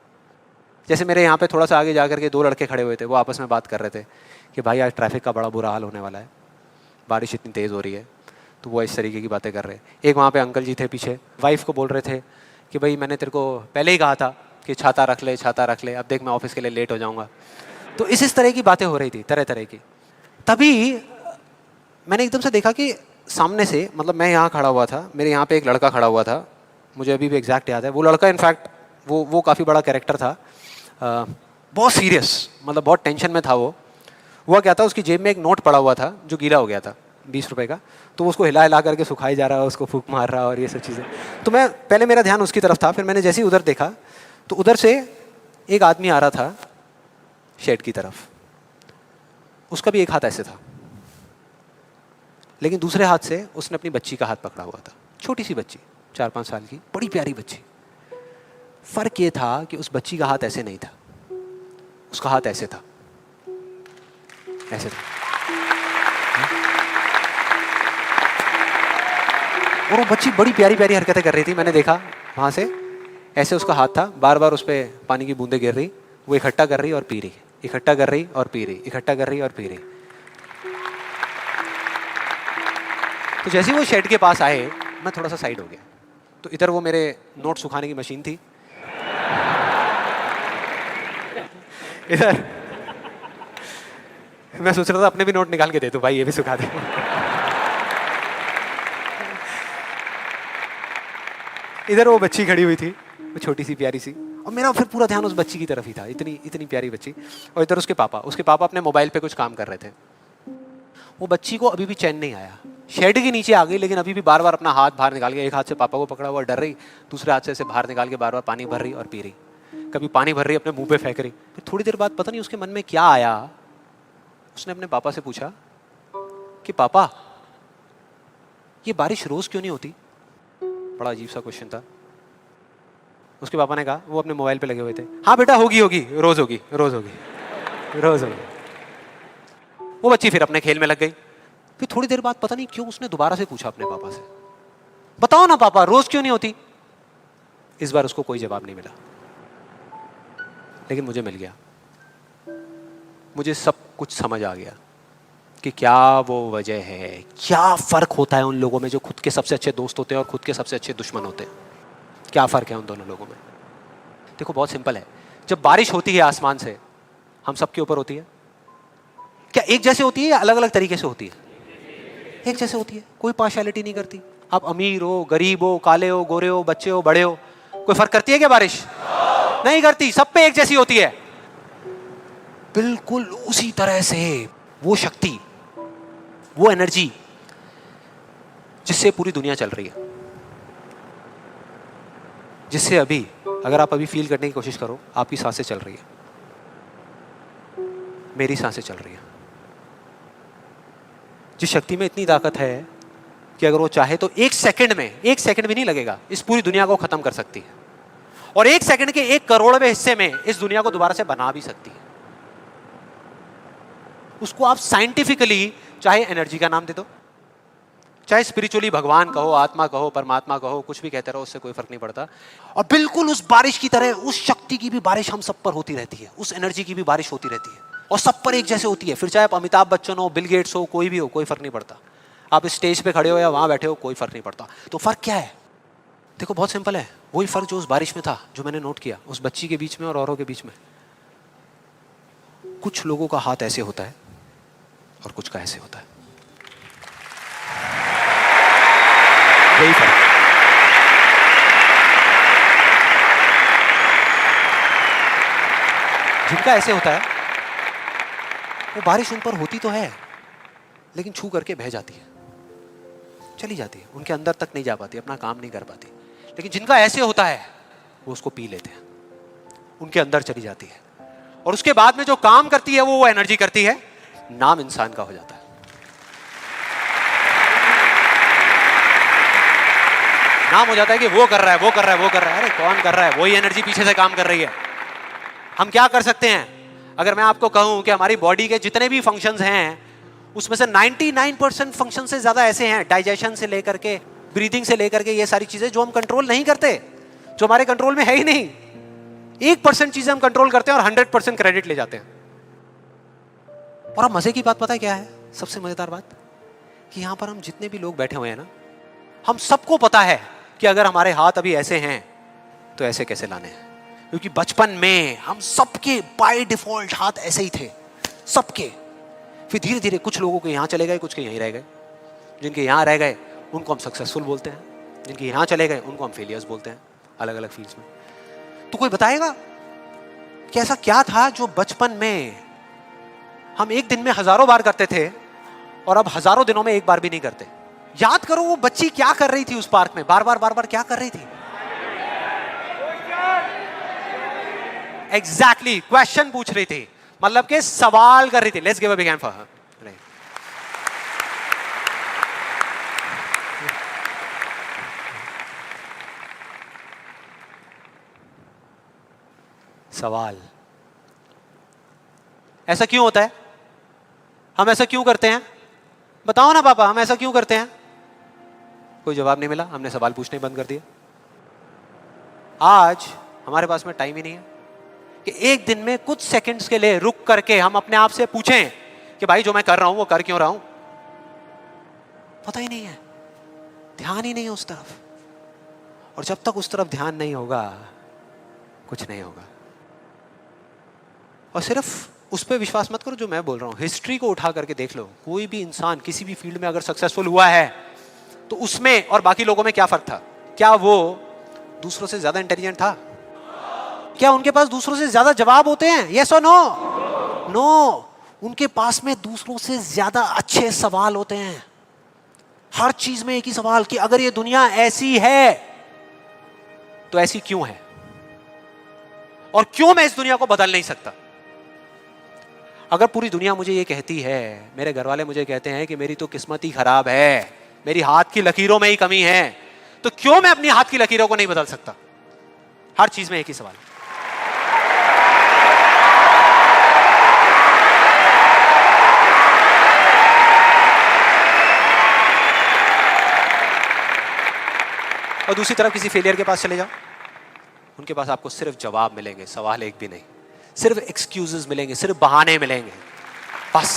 जैसे मेरे यहाँ पे थोड़ा सा आगे जा करके 2 लड़के खड़े हुए थे, वो आपस में बात कर रहे थे कि भाई आज ट्रैफिक का बड़ा बुरा हाल होने वाला है, बारिश इतनी तेज़ हो रही है। तो वो इस तरीके की बातें कर रहे। एक वहाँ पे अंकल जी थे पीछे, वाइफ को बोल रहे थे कि भाई मैंने तेरे को पहले ही कहा था कि छाता रख ले, छाता रख ले, अब देख मैं ऑफिस के लिए लेट हो जाऊँगा। तो इस तरह की बातें हो रही थी, तरह तरह की। तभी मैंने एकदम से देखा कि सामने से, मतलब मैं यहाँ खड़ा हुआ था, मेरे यहाँ पे एक लड़का खड़ा हुआ था, मुझे अभी भी एग्जैक्ट याद है। वो लड़का इनफैक्ट वो काफ़ी बड़ा कैरेक्टर था, बहुत सीरियस, मतलब बहुत टेंशन में था वो। हुआ क्या था, उसकी जेब में एक नोट पड़ा हुआ था जो गीला हो गया था, 20 रुपए का। तो उसको हिला हिला करके सुखाई जा रहा है, उसको फूंक मार रहा और ये सब चीज़ें। तो मैं पहले, मेरा ध्यान उसकी तरफ था, फिर मैंने जैसे ही उधर देखा तो उधर से एक आदमी आ रहा था शेड की तरफ। उसका भी एक हाथ ऐसे था, लेकिन दूसरे हाथ से उसने अपनी बच्ची का हाथ पकड़ा हुआ था, छोटी सी बच्ची, 4-5 साल की, बड़ी प्यारी बच्ची। फर्क ये था कि उस बच्ची का हाथ ऐसे नहीं था, उसका हाथ ऐसे था, ऐसे था। और वो बच्ची बड़ी प्यारी प्यारी हरकतें कर रही थी। मैंने देखा वहाँ से, ऐसे उसका हाथ था, बार बार उस पर पानी की बूंदें गिर रही, वो इकट्ठा कर रही और पी रही, इकट्ठा कर रही और पी रही, इकट्ठा कर रही और पी रही। तो जैसे ही वो शेड के पास आए, मैं थोड़ा सा साइड हो गया। तो इधर वो मेरे नोट सुखाने की मशीन थी, इधर मैं सोच रहा था अपने भी नोट निकाल के दे दो भाई, ये भी सुखा दे। इधर वो बच्ची खड़ी हुई थी, वो छोटी सी प्यारी सी, और मेरा फिर पूरा ध्यान उस बच्ची की तरफ ही था, इतनी इतनी प्यारी बच्ची। और इधर उसके पापा अपने मोबाइल पे कुछ काम कर रहे थे। वो बच्ची को अभी भी चैन नहीं आया, शेड के नीचे आ गई, लेकिन अभी भी बार बार अपना हाथ बाहर निकाल के, एक हाथ से पापा को पकड़ा हुआ डर रही, दूसरे हाथ से ऐसे बाहर निकाल के बार बार पानी भर रही और पी रही। कभी पानी भर रही, अपने मुंह पे फेंक रही। फिर थोड़ी देर बाद पता नहीं उसके मन में क्या आया, उसने अपने पापा से पूछा कि पापा ये बारिश रोज क्यों नहीं होती? बड़ा अजीब सा क्वेश्चन था। उसके पापा ने कहा, वो अपने मोबाइल पे लगे हुए थे, हाँ बेटा होगी होगी, रोज होगी, रोज होगी, रोज होगी। वो बच्ची फिर अपने खेल में लग गई। फिर थोड़ी देर बाद पता नहीं क्यों उसने दोबारा से पूछा अपने पापा से, बताओ ना पापा रोज क्यों नहीं होती? इस बार उसको कोई जवाब नहीं मिला, लेकिन मुझे मिल गया। मुझे सब कुछ समझ आ गया कि क्या वो वजह है, क्या फर्क होता है उन लोगों में जो खुद के सबसे अच्छे दोस्त होते हैं और खुद के सबसे अच्छे दुश्मन होते हैं। क्या फर्क है उन दोनों लोगों में? देखो बहुत सिंपल है। जब बारिश होती है आसमान से, हम सबके ऊपर होती है, क्या एक जैसे होती है या अलग अलग तरीके से होती है? एक जैसे होती है, कोई पार्शियलिटी नहीं करती। आप अमीर हो, गरीब हो, काले हो, गोरे हो, बच्चे हो, बड़े हो, कोई फर्क करती है क्या बारिश? नहीं करती, सब पे एक जैसी होती है। बिल्कुल उसी तरह से वो शक्ति, वो एनर्जी जिससे पूरी दुनिया चल रही है, जिससे अभी अगर आप अभी फील करने की कोशिश करो, आपकी सांसें चल रही है, मेरी सांसें चल रही है। जिस शक्ति में इतनी ताकत है कि अगर वो चाहे तो एक सेकंड में, एक सेकंड भी नहीं लगेगा, इस पूरी दुनिया को खत्म कर सकती है, और एक सेकंड के 1/100वें हिस्से में इस दुनिया को दोबारा से बना भी सकती है। उसको आप साइंटिफिकली चाहे एनर्जी का नाम दे दो, चाहे स्पिरिचुअली भगवान कहो, आत्मा कहो, परमात्मा कहो, कुछ भी कहते रहो, उससे कोई फर्क नहीं पड़ता। और बिल्कुल उस बारिश की तरह उस शक्ति की भी बारिश हम सब पर होती रहती है, उस एनर्जी की भी बारिश होती रहती है, और सब पर एक जैसे होती है। फिर चाहे आप अमिताभ बच्चन हो, बिल गेट्स हो, कोई भी हो, कोई फर्क नहीं पड़ता। आप इस स्टेज पे खड़े हो या वहां बैठे हो, कोई फर्क नहीं पड़ता। तो फर्क क्या है? देखो बहुत सिंपल है, वही फर्क जो उस बारिश में था, जो मैंने नोट किया उस बच्ची के बीच में और औरों के बीच में। कुछ लोगों का हाथ ऐसे होता है और कुछ का ऐसे होता है, यही फर्क। जिनका ऐसे होता है वो बारिश उन पर होती तो है, लेकिन छू करके बह जाती है, चली जाती है, उनके अंदर तक नहीं जा पाती, अपना काम नहीं कर पाती। लेकिन जिनका ऐसे होता है वो उसको पी लेते हैं, उनके अंदर चली जाती है, और उसके बाद में जो काम करती है वो एनर्जी करती है, नाम इंसान का हो जाता है। नाम हो जाता है कि वो कर रहा है, वो कर रहा है, वो कर रहा है। अरे कौन कर रहा है? वही एनर्जी पीछे से काम कर रही है। हम क्या कर सकते हैं? अगर मैं आपको कहूं कि हमारी बॉडी के जितने भी फंक्शंस हैं, उसमें से 99% फंक्शन से ज्यादा ऐसे हैं, डाइजेशन से लेकर के, ब्रीदिंग से लेकर के, ये सारी चीजें जो हम कंट्रोल नहीं करते, जो हमारे कंट्रोल में है ही नहीं। 1% चीजें हम कंट्रोल करते हैं और 100% क्रेडिट ले जाते हैं। और अब मजे की बात पता है क्या है? सबसे मजेदार बात कि यहां पर हम जितने भी लोग बैठे हुए हैं ना, हम सबको पता है कि अगर हमारे हाथ अभी ऐसे हैं तो ऐसे कैसे लाने हैं, क्योंकि बचपन में हम सबके बाय डिफॉल्ट हाथ ऐसे ही थे, सबके। फिर धीरे धीरे कुछ लोगों के यहाँ चले गए, कुछ के यहीं रह गए। जिनके यहाँ रह गए उनको हम सक्सेसफुल बोलते हैं, जिनके यहाँ चले गए उनको हम फेलियर्स बोलते हैं, अलग अलग फील्ड्स में। तो कोई बताएगा कि ऐसा क्या था जो बचपन में हम एक दिन में हजारों बार करते थे और अब हजारों दिनों में एक बार भी नहीं करते? याद करो वो बच्ची क्या कर रही थी उस पार्क में, बार बार क्या कर रही थी? एग्जैक्टली क्वेश्चन पूछ रही थी, मतलब के सवाल कर रही थी। Let's give a big hand for her. सवाल, ऐसा क्यों होता है? हम ऐसा क्यों करते हैं? बताओ ना पापा, हम ऐसा क्यों करते हैं? कोई जवाब नहीं मिला, हमने सवाल पूछने बंद कर दिया। आज हमारे पास में टाइम ही नहीं है, कि एक दिन में कुछ सेकंड्स के लिए रुक करके हम अपने आप से पूछें कि भाई जो मैं कर रहा हूं वो कर क्यों रहा हूं? पता ही नहीं है, ध्यान ही नहीं है उस तरफ। और जब तक उस तरफ ध्यान नहीं होगा कुछ नहीं होगा। और सिर्फ उस पर विश्वास मत करो जो मैं बोल रहा हूं, हिस्ट्री को उठा करके देख लो। कोई भी इंसान किसी भी फील्ड में अगर सक्सेसफुल हुआ है तो उसमें और बाकी लोगों में क्या फर्क था? क्या वो दूसरों से ज्यादा इंटेलिजेंट था? क्या उनके पास दूसरों से ज्यादा जवाब होते हैं? यस और नो? नो। उनके पास में दूसरों से ज्यादा अच्छे सवाल होते हैं। हर चीज में एक ही सवाल कि अगर ये दुनिया ऐसी है तो ऐसी क्यों है, और क्यों मैं इस दुनिया को बदल नहीं सकता? अगर पूरी दुनिया मुझे ये कहती है, मेरे घर वाले मुझे कहते हैं कि मेरी तो किस्मत ही खराब है, मेरी हाथ की लकीरों में ही कमी है, तो क्यों मैं अपनी हाथ की लकीरों को नहीं बदल सकता? हर चीज में एक ही सवाल। और दूसरी तरफ किसी फेलियर के पास चले जाओ, उनके पास आपको सिर्फ जवाब मिलेंगे, सवाल एक भी नहीं। सिर्फ एक्सक्यूजेस मिलेंगे, सिर्फ बहाने मिलेंगे, बस।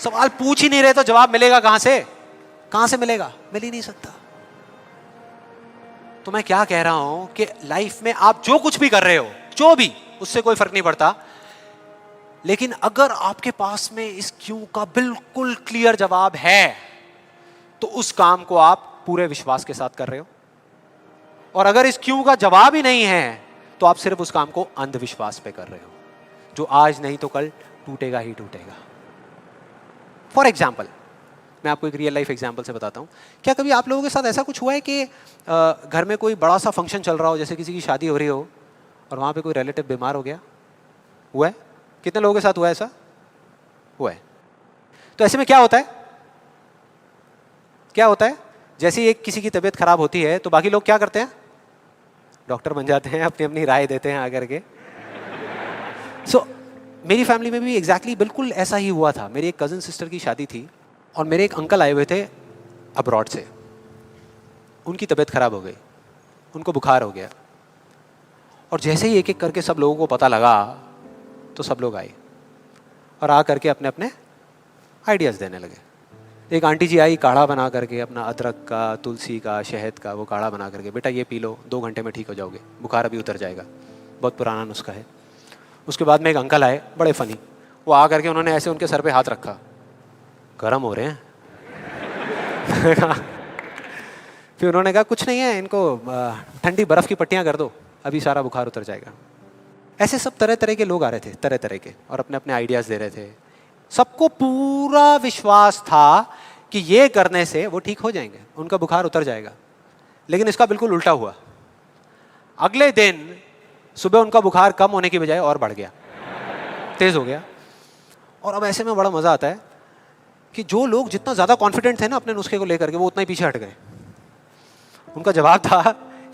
सवाल पूछ ही नहीं रहे तो जवाब मिलेगा कहां से? कहां से मिलेगा? मिल ही नहीं सकता। तो मैं क्या कह रहा हूं कि लाइफ में आप जो कुछ भी कर रहे हो, जो भी, उससे कोई फर्क नहीं पड़ता, लेकिन अगर आपके पास में इस क्यों का बिल्कुल क्लियर जवाब है तो उस काम को आप पूरे विश्वास के साथ कर रहे हो। और अगर इस क्यों का जवाब ही नहीं है तो आप सिर्फ उस काम को अंधविश्वास पे कर रहे हो, जो आज नहीं तो कल टूटेगा ही टूटेगा। फॉर एग्जाम्पल, मैं आपको एक रियल लाइफ एग्जाम्पल से बताता हूं। क्या कभी आप लोगों के साथ ऐसा कुछ हुआ है कि घर में कोई बड़ा सा फंक्शन चल रहा हो, जैसे किसी की शादी हो रही हो, और वहां पे कोई रिलेटिव बीमार हो गया? हुआ है? कितने लोगों के साथ हुआ है ऐसा? हुआ है। तो ऐसे में क्या होता है? क्या होता है? जैसे ही एक किसी की तबीयत खराब होती है तो बाकी लोग क्या करते हैं? डॉक्टर बन जाते हैं, अपनी अपनी राय देते हैं आकर के। मेरी फैमिली में भी एग्जैक्टली बिल्कुल ऐसा ही हुआ था। मेरी एक कज़न सिस्टर की शादी थी और मेरे एक अंकल आए हुए थे अब्रॉड से। उनकी तबीयत खराब हो गई, उनको बुखार हो गया, और जैसे ही एक एक करके सब लोगों को पता लगा तो सब लोग आए और आ करके अपने अपने आइडियाज़ देने लगे। एक आंटी जी आई, काढ़ा बना करके, अपना अदरक का, तुलसी का, शहद का वो काढ़ा बना करके, बेटा ये पी लो, 2 घंटे में ठीक हो जाओगे, बुखार अभी उतर जाएगा, बहुत पुराना नुस्खा है। उसके बाद में एक अंकल आए, बड़े फनी, वो आ करके उन्होंने ऐसे उनके सर पे हाथ रखा, गर्म हो रहे हैं। फिर उन्होंने कहा कुछ नहीं है, इनको ठंडी बर्फ़ की पट्टियाँ कर दो, अभी सारा बुखार उतर जाएगा। ऐसे सब तरह तरह के लोग आ रहे थे, तरह तरह के, और अपने अपने आइडियाज़ दे रहे थे। सबको पूरा विश्वास था कि ये करने से वो ठीक हो जाएंगे, उनका बुखार उतर जाएगा। लेकिन इसका बिल्कुल उल्टा हुआ। अगले दिन सुबह उनका बुखार कम होने की बजाय और बढ़ गया, तेज हो गया। और अब ऐसे में बड़ा मजा आता है कि जो लोग जितना ज्यादा कॉन्फिडेंट थे ना अपने नुस्खे को लेकर के, वो उतना ही पीछे हट गए। उनका जवाब था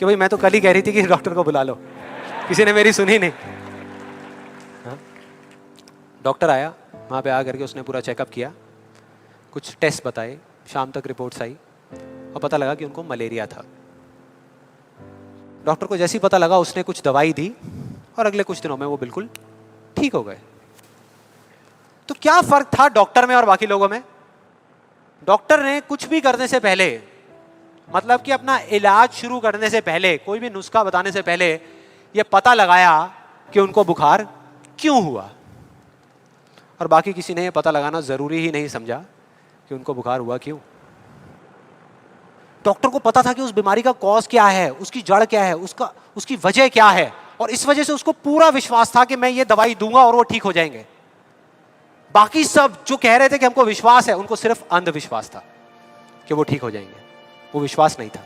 कि भाई मैं तो कल ही कह रही थी कि डॉक्टर को बुला लो, किसी ने मेरी सुनी नहीं। हाँ? डॉक्टर आया, वहाँ पे आ करके उसने पूरा चेकअप किया, कुछ टेस्ट बताए, शाम तक रिपोर्ट्स आई और पता लगा कि उनको मलेरिया था। डॉक्टर को जैसे ही पता लगा उसने कुछ दवाई दी और अगले कुछ दिनों में वो बिल्कुल ठीक हो गए। तो क्या फर्क था डॉक्टर में और बाकी लोगों में? डॉक्टर ने कुछ भी करने से पहले, मतलब कि अपना इलाज शुरू करने से पहले, कोई भी नुस्खा बताने से पहले ये पता लगाया कि उनको बुखार क्यों हुआ, और बाकी किसी ने ये पता लगाना जरूरी ही नहीं समझा कि उनको बुखार हुआ क्यों। डॉक्टर को पता था कि उस बीमारी का कॉज क्या है, उसकी जड़ क्या है, उसकी वजह क्या है, और इस वजह से उसको पूरा विश्वास था कि मैं ये दवाई दूंगा और वो ठीक हो जाएंगे। बाकी सब जो कह रहे थे कि हमको विश्वास है, उनको सिर्फ अंधविश्वास था कि वो ठीक हो जाएंगे, वो विश्वास नहीं था।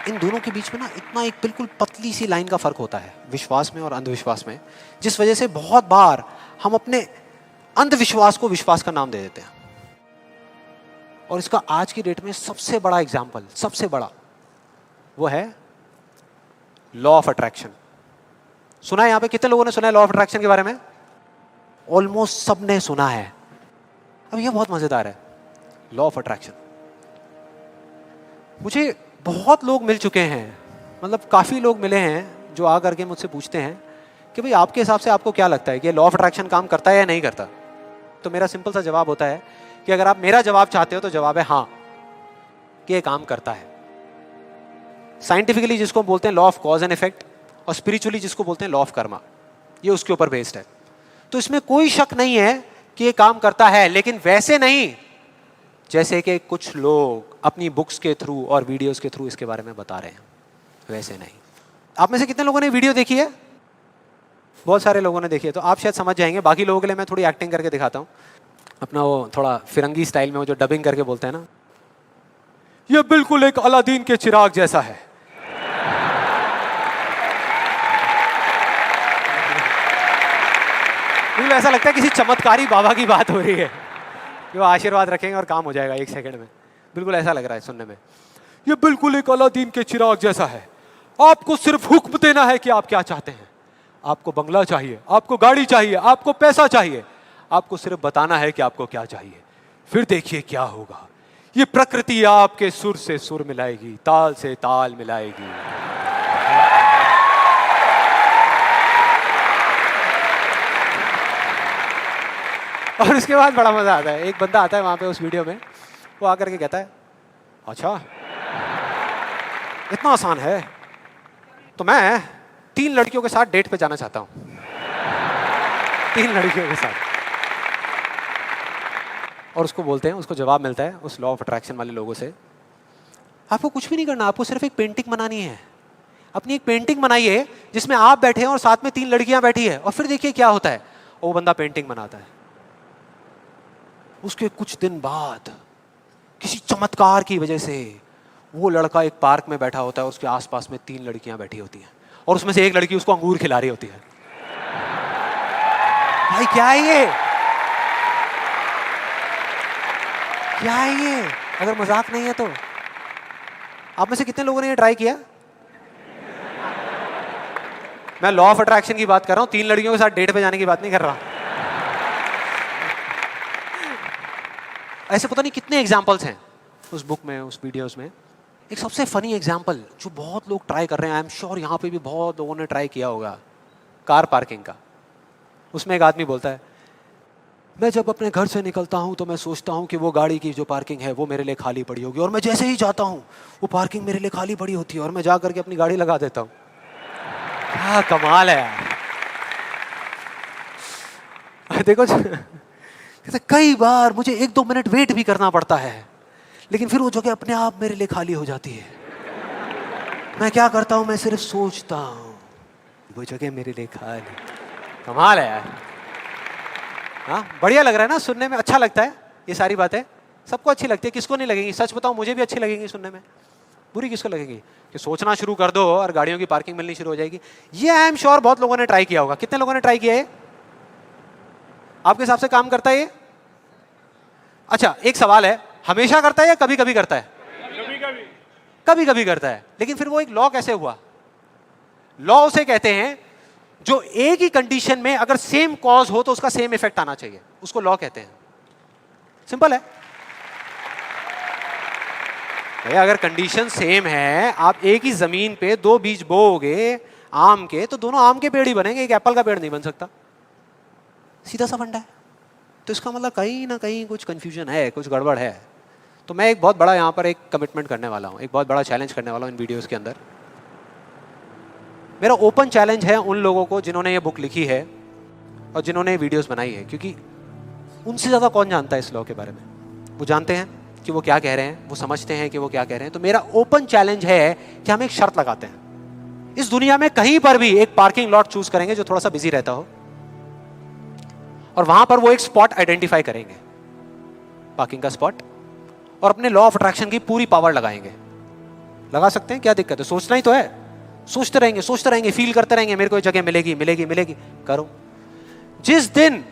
इन दोनों के बीच में ना इतना एक बिल्कुल पतली सी लाइन का फर्क होता है, विश्वास में और अंधविश्वास में, जिस वजह से बहुत बार हम अपने अंधविश्वास को विश्वास का नाम दे देते हैं। और इसका आज की डेट में सबसे बड़ा एग्जाम्पल, सबसे बड़ा, वो है लॉ ऑफ अट्रैक्शन। सुना है? यहां पे कितने लोगों ने सुना है लॉ ऑफ अट्रैक्शन के बारे में? ऑलमोस्ट सबने सुना है। अब ये बहुत मजेदार है, लॉ ऑफ अट्रैक्शन। मुझे बहुत लोग मिल चुके हैं, मतलब काफ़ी लोग मिले हैं जो आ करके मुझसे पूछते हैं कि भाई आपके हिसाब से आपको क्या लगता है कि लॉ ऑफ अट्रैक्शन काम करता है या नहीं करता। तो मेरा सिंपल सा जवाब होता है कि अगर आप मेरा जवाब चाहते हो तो जवाब है हाँ, कि ये काम करता है। साइंटिफिकली जिसको बोलते हैं law of cause and effect, और स्पिरिचुअली जिसको बोलते हैं लॉ ऑफ कर्मा, ये उसके ऊपर बेस्ड है। तो इसमें कोई शक नहीं है कि ये काम करता है, लेकिन वैसे नहीं जैसे कि कुछ लोग अपनी बुक्स के थ्रू और वीडियोस के थ्रू इसके बारे में बता रहे हैं, वैसे नहीं। आप में से कितने लोगों ने वीडियो देखी है? बहुत सारे लोगों ने देखी है, तो आप शायद समझ जाएंगे। बाकी लोगों के लिए मैं थोड़ी एक्टिंग करके दिखाता हूँ, अपना वो थोड़ा फिरंगी स्टाइल में, वो जो डबिंग करके बोलते हैं ना, ये बिल्कुल एक अलादीन के चिराग जैसा है। बिल्कुल ऐसा लगता है किसी चमत्कारी बाबा की बात हो रही है, कि वो आशीर्वाद रखेंगे और काम हो जाएगा 1 सेकंड में। बिल्कुल ऐसा लग रहा है सुनने में। ये बिल्कुल एक अलादीन के चिराग जैसा है, आपको सिर्फ हुक्म देना है कि आप क्या चाहते हैं। आपको बंगला चाहिए, आपको गाड़ी चाहिए, आपको पैसा चाहिए, आपको सिर्फ बताना है कि आपको क्या चाहिए, फिर देखिए क्या होगा। ये प्रकृति आपके सुर से सुर मिलाएगी, ताल से ताल मिलाएगी। और उसके बाद बड़ा मजा आता है। एक बंदा आता है वहां पे उस वीडियो में, वो आकर के कहता है अच्छा इतना आसान है, तो मैं 3 लड़कियों के साथ डेट पे जाना चाहता हूं। 3 लड़कियों के साथ। और उसको बोलते हैं, उसको जवाब मिलता है उस लॉ ऑफ अट्रैक्शन वाले लोगों से, आपको कुछ भी नहीं करना, आपको सिर्फ एक पेंटिंग बनानी है। अपनी एक पेंटिंग बनाइए जिसमें आप बैठे हैं और साथ में 3 लड़कियां बैठी है, और फिर देखिए क्या होता है। वो बंदा पेंटिंग बनाता है। उसके कुछ दिन बाद किसी चमत्कार की वजह से वो लड़का एक पार्क में बैठा होता है, उसके आसपास में 3 लड़कियां बैठी होती हैं, और उसमें से एक लड़की उसको अंगूर खिला रही होती है। भाई क्या है ये? क्या है ये? अगर मजाक नहीं है तो आप में से कितने लोगों ने ये ट्राई किया? मैं लॉ ऑफ अट्रैक्शन की बात कर रहा हूं, 3 लड़कियों के साथ डेट पे जाने की बात नहीं कर रहा। ऐसे पता नहीं कितने एग्जाम्पल्स हैं उस बुक में, उस वीडियोस में। एक सबसे फनी एग्जाम्पल जो बहुत लोग ट्राई कर रहे हैं, आई एम श्योर यहाँ पे भी बहुत लोगों ने ट्राई किया होगा, कार पार्किंग का। उसमें एक आदमी बोलता है, मैं जब अपने घर से निकलता हूँ तो मैं सोचता हूँ कि वो गाड़ी की जो पार्किंग है वो मेरे लिए खाली पड़ी होगी, और मैं जैसे ही जाता हूँ वो पार्किंग मेरे लिए खाली पड़ी होती है, और मैं जा करके अपनी गाड़ी लगा देता हूँ। क्या कमाल है यार। देखो कई बार मुझे 1-2 मिनट वेट भी करना पड़ता है, लेकिन फिर वो जगह अपने आप मेरे लिए खाली हो जाती है। मैं क्या करता हूँ, मैं सिर्फ सोचता हूँ वो जगह मेरे लिए खाली। कमाल है यार। हाँ, बढ़िया लग रहा है ना सुनने में, अच्छा लगता है। ये सारी बातें सबको अच्छी लगती है, किसको नहीं लगेंगी? सच बताऊं, मुझे भी अच्छी लगेंगी सुनने में। बुरी किसको लगेगी? कि सोचना शुरू कर दो और गाड़ियों की पार्किंग मिलनी शुरू हो जाएगी। ये आई एम श्योर बहुत लोगों ने ट्राई किया होगा। कितने लोगों ने ट्राई किया है? आपके हिसाब से काम करता है ये? अच्छा, एक सवाल है, हमेशा करता है या कभी कभी करता है? कभी कभी करता है। लेकिन फिर वो एक लॉ कैसे हुआ? लॉ उसे कहते हैं जो एक ही कंडीशन में अगर सेम कॉज हो तो उसका सेम इफेक्ट आना चाहिए, उसको लॉ कहते हैं। सिंपल है भैया। अगर कंडीशन सेम है, आप एक ही जमीन पे 2 बीज बोओगे आम के, तो दोनों आम के पेड़ ही बनेंगे, एक एप्पल का पेड़ नहीं बन सकता। सीधा सा फंडा है। तो इसका मतलब कहीं ना कहीं कुछ कंफ्यूजन है, कुछ गड़बड़ है। तो मैं एक बहुत बड़ा यहाँ पर एक कमिटमेंट करने वाला हूँ, एक बहुत बड़ा चैलेंज करने वाला हूँ इन वीडियोस के अंदर। मेरा ओपन चैलेंज है उन लोगों को जिन्होंने ये बुक लिखी है और जिन्होंने ये वीडियोस बनाई है, क्योंकि उनसे ज़्यादा कौन जानता है इस लॉ के बारे में। वो जानते हैं कि वो क्या कह रहे हैं, वो समझते हैं कि वो क्या कह रहे हैं। तो मेरा ओपन चैलेंज है कि हम एक शर्त लगाते हैं, इस दुनिया में कहीं पर भी एक पार्किंग लॉट चूज करेंगे जो थोड़ा सा बिजी रहता हो, और वहां पर वो एक स्पॉट आइडेंटिफाई करेंगे, पार्किंग का स्पॉट, और अपने लॉ ऑफ अट्रैक्शन की पूरी पावर लगाएंगे। लगा सकते हैं, क्या दिक्कत है? सोचना ही तो है। सोचते रहेंगे, फील करते रहेंगे, मेरे को ये जगह मिलेगी मिलेगी मिलेगी। करो। जिस दिन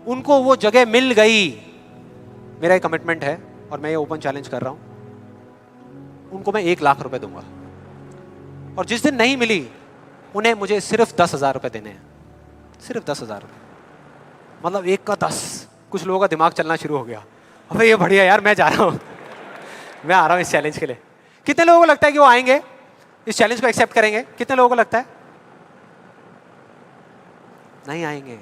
उनको वो जगह मिल गई, मेरा एक कमिटमेंट है और मैं ये ओपन चैलेंज कर रहा हूं, उनको मैं 1 लाख रुपए दूंगा। और जिस दिन नहीं मिली, उन्हें मुझे सिर्फ 10,000 रुपए देने हैं। सिर्फ 10,000 रुपए, मतलब 1 का 10। कुछ लोगों का दिमाग चलना शुरू हो गया, अबे ये बढ़िया यार, मैं जा रहा हूं। मैं आ रहा हूं इस चैलेंज के लिए। कितने लोगों को लगता है कि वो आएंगे, इस चैलेंज को एक्सेप्ट करेंगे? कितने लोगों को लगता है नहीं आएंगे?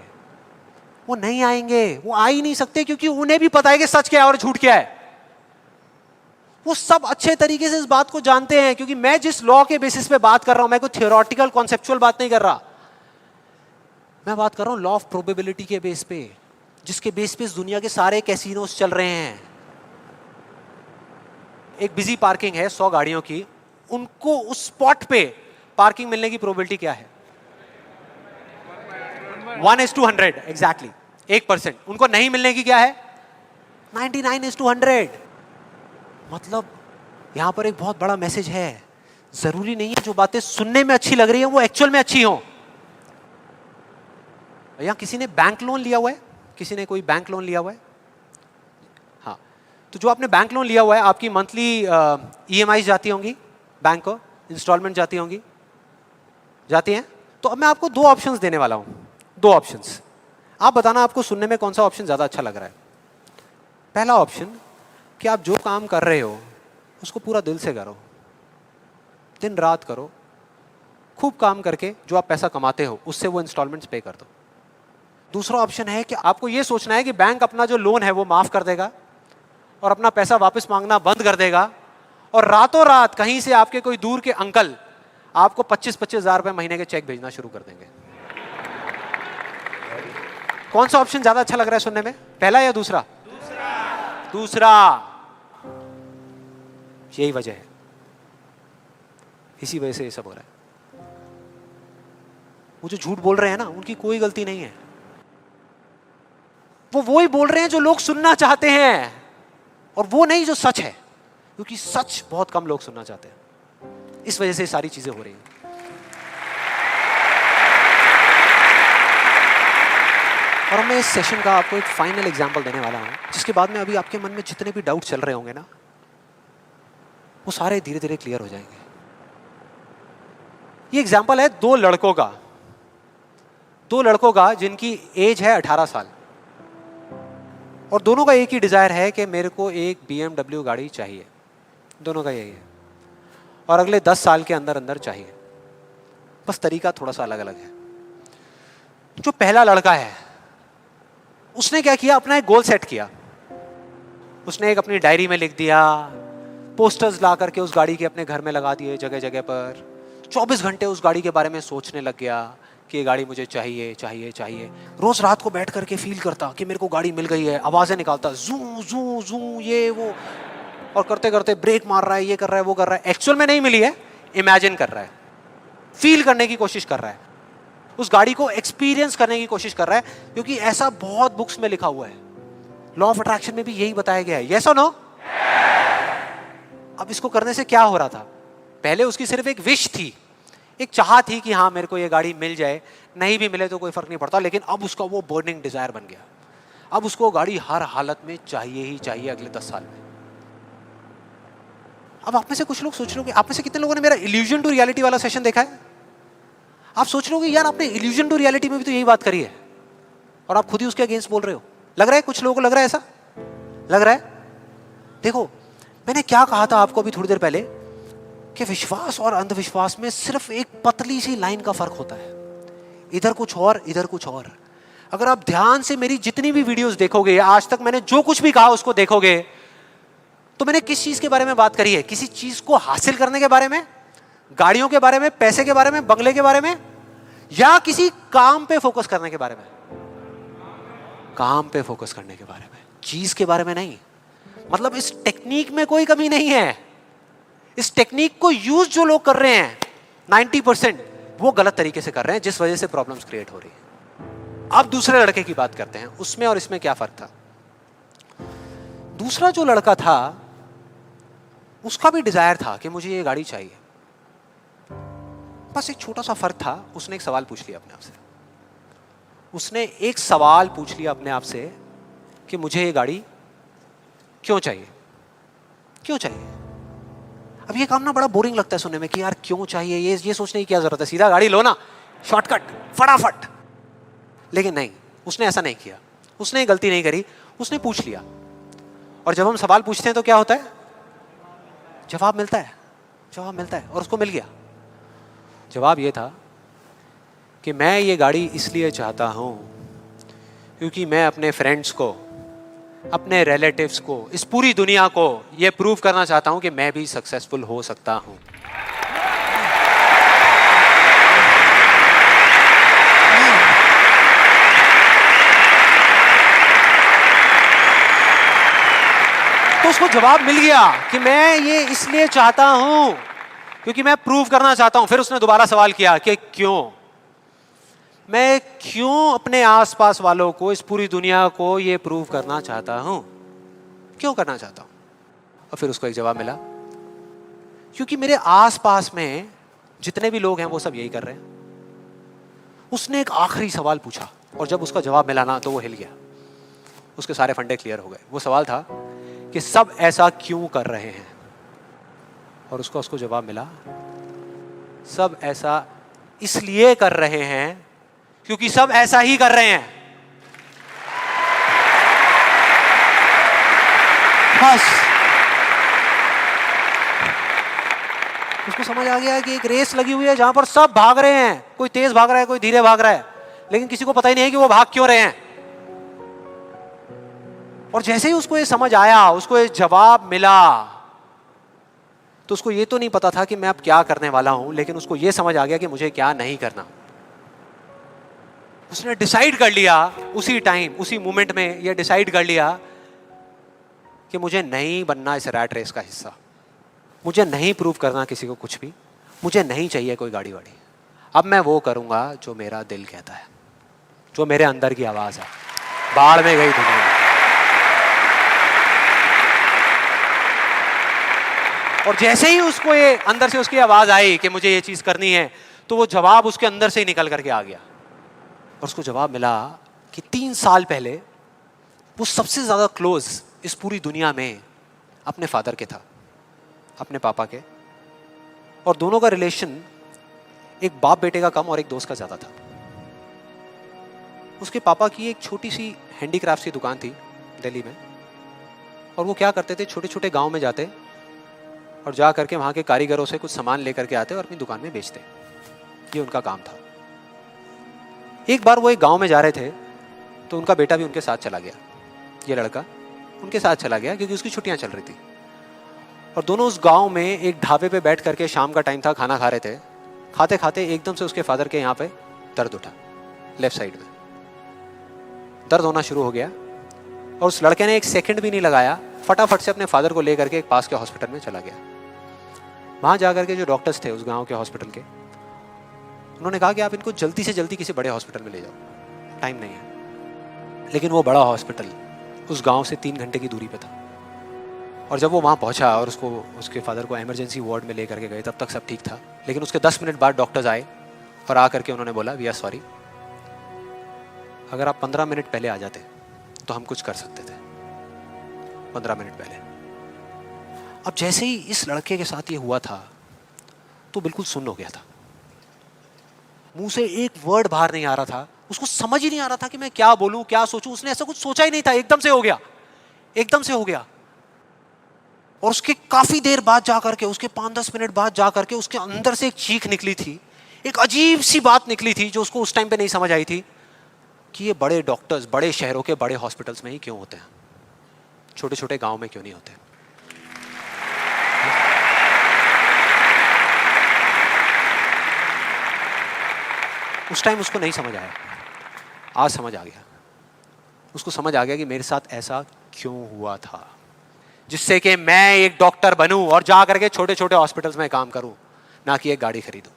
वो नहीं आएंगे, वो आ ही नहीं सकते, क्योंकि उन्हें भी पता है कि सच क्या है और झूठ क्या है। वो सब अच्छे तरीके से इस बात को जानते हैं, क्योंकि मैं जिस लॉ के बेसिस पे बात कर रहा हूं, मैं कोई थियोरेटिकल कॉन्सेप्चुअल बात नहीं कर रहा, मैं बात कर रहा हूं लॉ ऑफ प्रोबेबिलिटी के बेस पे, जिसके बेस पे इस दुनिया के सारे कैसीनोस चल रहे हैं। एक बिजी पार्किंग है 100 गाड़ियों की, उनको उस स्पॉट पे पार्किंग मिलने की प्रोबेबिलिटी क्या है? 1:100 एग्जैक्टली, 1%। उनको नहीं मिलने की क्या है? 99:100। मतलब यहां पर एक बहुत बड़ा मैसेज है, जरूरी नहीं है जो बातें सुनने में अच्छी लग रही है वो एक्चुअल में अच्छी हो। यहां किसी ने बैंक लोन लिया हुआ है? किसी ने कोई बैंक लोन लिया हुआ है? हाँ, तो जो आपने बैंक लोन लिया हुआ है, आपकी मंथली EMI जाती होंगी बैंक को, इंस्टॉलमेंट जाती होंगी, जाती हैं? तो अब मैं आपको 2 ऑप्शंस देने वाला हूं, 2 ऑप्शंस। आप बताना आपको सुनने में कौन सा ऑप्शन ज्यादा अच्छा लग रहा है। पहला ऑप्शन कि आप जो काम कर रहे हो उसको पूरा दिल से करो, दिन रात करो, खूब काम करके जो आप पैसा कमाते हो उससे वो इंस्टॉलमेंट्स पे कर दो। दूसरा ऑप्शन है कि आपको ये सोचना है कि बैंक अपना जो लोन है वो माफ कर देगा और अपना पैसा वापस मांगना बंद कर देगा, और रातों रात कहीं से आपके कोई दूर के अंकल आपको 25-25 हजार रुपए महीने के चेक भेजना शुरू कर देंगे। कौन सा ऑप्शन ज्यादा अच्छा लग रहा है सुनने में, पहला या दूसरा? दूसरा। यही वजह है, इसी वजह से ये सब हो रहा है। वो जो झूठ बोल रहे हैं ना, उनकी कोई गलती नहीं है, वो ही बोल रहे हैं जो लोग सुनना चाहते हैं, और वो नहीं जो सच है, क्योंकि सच बहुत कम लोग सुनना चाहते हैं। इस वजह से सारी चीजें हो रही हैं। और मैं इस सेशन का आपको एक फाइनल एग्जांपल देने वाला हूं, जिसके बाद में अभी आपके मन में जितने भी डाउट चल रहे होंगे ना, वो सारे धीरे धीरे क्लियर हो जाएंगे। ये एग्जांपल है 2 लड़कों का, 2 लड़कों का जिनकी एज है 18 साल, और दोनों का एक ही डिजायर है कि मेरे को एक BMW गाड़ी चाहिए। दोनों का यही है, और अगले 10 साल के अंदर अंदर चाहिए, बस तरीका थोड़ा सा अलग अलग है। जो पहला लड़का है उसने क्या किया, अपना एक गोल सेट किया। उसने एक अपनी डायरी में लिख दिया, पोस्टर्स ला करके उस गाड़ी के अपने घर में लगा दिए जगह जगह पर। 24 घंटे उस गाड़ी के बारे में सोचने लग गया कि ये गाड़ी मुझे चाहिए चाहिए चाहिए। रोज रात को बैठ करके फील करता कि मेरे को गाड़ी मिल गई है, आवाजें निकालता, जू जू जू ये वो, और करते करते ब्रेक मार रहा है, ये कर रहा है, वो कर रहा है। एक्चुअल में नहीं मिली है, इमेजिन कर रहा है, फील करने की कोशिश कर रहा है, उस गाड़ी को एक्सपीरियंस करने की कोशिश कर रहा है, क्योंकि ऐसा बहुत बुक्स में लिखा हुआ है। लॉ ऑफ अट्रैक्शन में भी यही बताया गया है। यस और नो? अब इसको करने से क्या हो रहा था? पहले उसकी सिर्फ एक विश थी, एक चाह थी कि हाँ मेरे को ये गाड़ी मिल जाए, नहीं भी मिले तो कोई फर्क नहीं पड़ता, लेकिन अब उसका वो बर्निंग डिजायर बन गया। अब उसको गाड़ी हर हालत में चाहिए ही चाहिए अगले 10 साल में। अब आप में से कुछ लोग सोच रहे हो, आप में से कितने लोगों ने मेरा इल्यूजन टू रियलिटी वाला सेशन देखा है? आप सोच रहे हो कि यार आपने इल्यूजन टू रियलिटी में भी तो यही बात करी है, और आप खुद ही उसके अगेंस्ट बोल रहे हो। लग रहा है कुछ लोगों को, लग रहा है ऐसा लग रहा है। देखो मैंने क्या कहा था आपको अभी थोड़ी देर पहले, कि विश्वास और अंधविश्वास में सिर्फ एक पतली सी लाइन का फर्क होता है, इधर कुछ और इधर कुछ और। अगर आप ध्यान से मेरी जितनी भी वीडियोस देखोगे, आज तक मैंने जो कुछ भी कहा उसको देखोगे, तो मैंने किस चीज के बारे में बात करी है? किसी चीज को हासिल करने के बारे में, गाड़ियों के बारे में, पैसे के बारे में, बंगले के बारे में, या किसी काम पे फोकस करने के बारे में? काम पे फोकस करने के बारे में, चीज के बारे में नहीं। मतलब इस टेक्निक में कोई कमी नहीं है। इस टेक्निक को यूज जो लोग कर रहे हैं 90% वो गलत तरीके से कर रहे हैं, जिस वजह से प्रॉब्लम्स क्रिएट हो रही है। अब दूसरे लड़के की बात करते हैं, उसमें और इसमें क्या फर्क था। दूसरा जो लड़का था उसका भी डिजायर था कि मुझे ये गाड़ी चाहिए, बस एक छोटा सा फर्क था। उसने एक सवाल पूछ लिया अपने आप से, उसने एक सवाल पूछ लिया अपने आप से कि मुझे ये गाड़ी क्यों चाहिए, क्यों चाहिए। अब ये काम ना बड़ा बोरिंग लगता है सुनने में कि यार क्यों चाहिए, ये सोचने की क्या जरूरत है, सीधा गाड़ी लो ना, शॉर्टकट फटाफट। लेकिन नहीं, उसने ऐसा नहीं किया, उसने गलती नहीं करी, उसने पूछ लिया। और जब हम सवाल पूछते हैं तो क्या होता है, जवाब मिलता है, जवाब मिलता है, और उसको मिल गया। जवाब ये था कि मैं ये गाड़ी इसलिए चाहता हूँ क्योंकि मैं अपने फ्रेंड्स को, अपने रिलेटिव्स को, इस पूरी दुनिया को ये प्रूव करना चाहता हूँ कि मैं भी सक्सेसफुल हो सकता हूँ। तो उसको जवाब मिल गया कि मैं ये इसलिए चाहता हूं क्योंकि मैं प्रूव करना चाहता हूं। फिर उसने दोबारा सवाल किया कि क्यों, मैं क्यों अपने आसपास वालों को, इस पूरी दुनिया को ये प्रूव करना चाहता हूं, क्यों करना चाहता हूं? और फिर उसको एक जवाब मिला, क्योंकि मेरे आसपास में जितने भी लोग हैं वो सब यही कर रहे हैं। उसने एक आखिरी सवाल पूछा और जब उसका जवाब मिला ना तो वो हिल गया, उसके सारे फंडे क्लियर हो गए। वो सवाल था कि सब ऐसा क्यों कर रहे हैं, और उसको जवाब मिला, सब ऐसा इसलिए कर रहे हैं क्योंकि सब ऐसा ही कर रहे हैं। बस उसको समझ आ गया कि एक रेस लगी हुई है जहां पर सब भाग रहे हैं, कोई तेज भाग रहा है, कोई धीरे भाग रहा है, लेकिन किसी को पता ही नहीं है कि वो भाग क्यों रहे हैं। और जैसे ही उसको ये समझ आया, उसको ये जवाब मिला, तो उसको ये तो नहीं पता था कि मैं अब क्या करने वाला हूं, लेकिन उसको ये समझ आ गया कि मुझे क्या नहीं करना। उसने डिसाइड कर लिया उसी टाइम, उसी मोमेंट में ये डिसाइड कर लिया कि मुझे नहीं बनना इस रैट रेस का हिस्सा, मुझे नहीं प्रूव करना किसी को कुछ भी, मुझे नहीं चाहिए कोई गाड़ी वाड़ी। अब मैं वो करूंगा जो मेरा दिल कहता है, जो मेरे अंदर की आवाज है। बाढ़ में गई दुनिया। और जैसे ही उसको ये अंदर से उसकी आवाज आई कि मुझे ये चीज करनी है, तो वो जवाब उसके अंदर से ही निकल करके आ गया। और उसको जवाब मिला कि 3 साल पहले वो सबसे ज्यादा क्लोज इस पूरी दुनिया में अपने फादर के था, अपने पापा के, और दोनों का रिलेशन एक बाप बेटे का कम और एक दोस्त का ज्यादा था। उसके पापा की एक छोटी सी हैंडीक्राफ्ट की दुकान थी दिल्ली में, और वो क्या करते थे, छोटे छोटे गांव में जाते और जा करके वहां के कारीगरों से कुछ सामान लेकर के आते और अपनी दुकान में बेचते। ये उनका काम था। एक बार वो एक गांव में जा रहे थे तो उनका बेटा भी उनके साथ चला गया। ये लड़का उनके साथ चला गया क्योंकि उसकी छुट्टियां चल रही थी, और दोनों उस गांव में एक ढाबे पे बैठ करके, शाम का टाइम था, खाना खा रहे थे। खाते खाते एकदम से उसके फादर के यहाँ पे दर्द उठा, लेफ्ट साइड में दर्द होना शुरू हो गया, और उस लड़के ने एक सेकंड भी नहीं लगाया, फटाफट से अपने फादर को लेकर के एक पास के हॉस्पिटल में चला गया। वहां जाकर के जो डॉक्टर्स थे उस गांव के हॉस्पिटल के, उन्होंने कहा कि आप इनको जल्दी से जल्दी किसी बड़े हॉस्पिटल में ले जाओ, टाइम नहीं है। लेकिन वो बड़ा हॉस्पिटल उस गांव से 3 घंटे की दूरी पे था। और जब वो वहां पहुंचा और उसको, उसके फादर को इमरजेंसी वार्ड में लेकर के गए, तब तक सब ठीक था। लेकिन उसके 10 मिनट बाद डॉक्टर्स आए और आकर के उन्होंने बोला, वी आर सॉरी, अगर आप 15 मिनट पहले आ जाते तो हम कुछ कर सकते थे। 15 मिनट पहले। अब जैसे ही इस लड़के के साथ ये हुआ था तो बिल्कुल सुन्न हो गया था, मुंह से एक वर्ड बाहर नहीं आ रहा था, उसको समझ ही नहीं आ रहा था कि मैं क्या बोलूं, क्या सोचूं। उसने ऐसा कुछ सोचा ही नहीं था, एकदम से हो गया, एकदम से हो गया। और उसके काफी देर बाद जाकर के, उसके 5-10 मिनट बाद जाकर के उसके अंदर से एक चीख निकली थी, एक अजीब सी बात निकली थी जो उसको उस टाइम पे नहीं समझ आई थी कि ये बड़े डॉक्टर्स बड़े शहरों के बड़े हॉस्पिटल्स में ही क्यों होते हैं, छोटे छोटे गांव में क्यों नहीं होते। उस टाइम उसको नहीं समझ आया, आज समझ आ गया। उसको समझ आ गया कि मेरे साथ ऐसा क्यों हुआ था, जिससे कि मैं एक डॉक्टर बनूं और जा करके छोटे छोटे हॉस्पिटल्स में काम करूं, ना कि एक गाड़ी खरीदूं।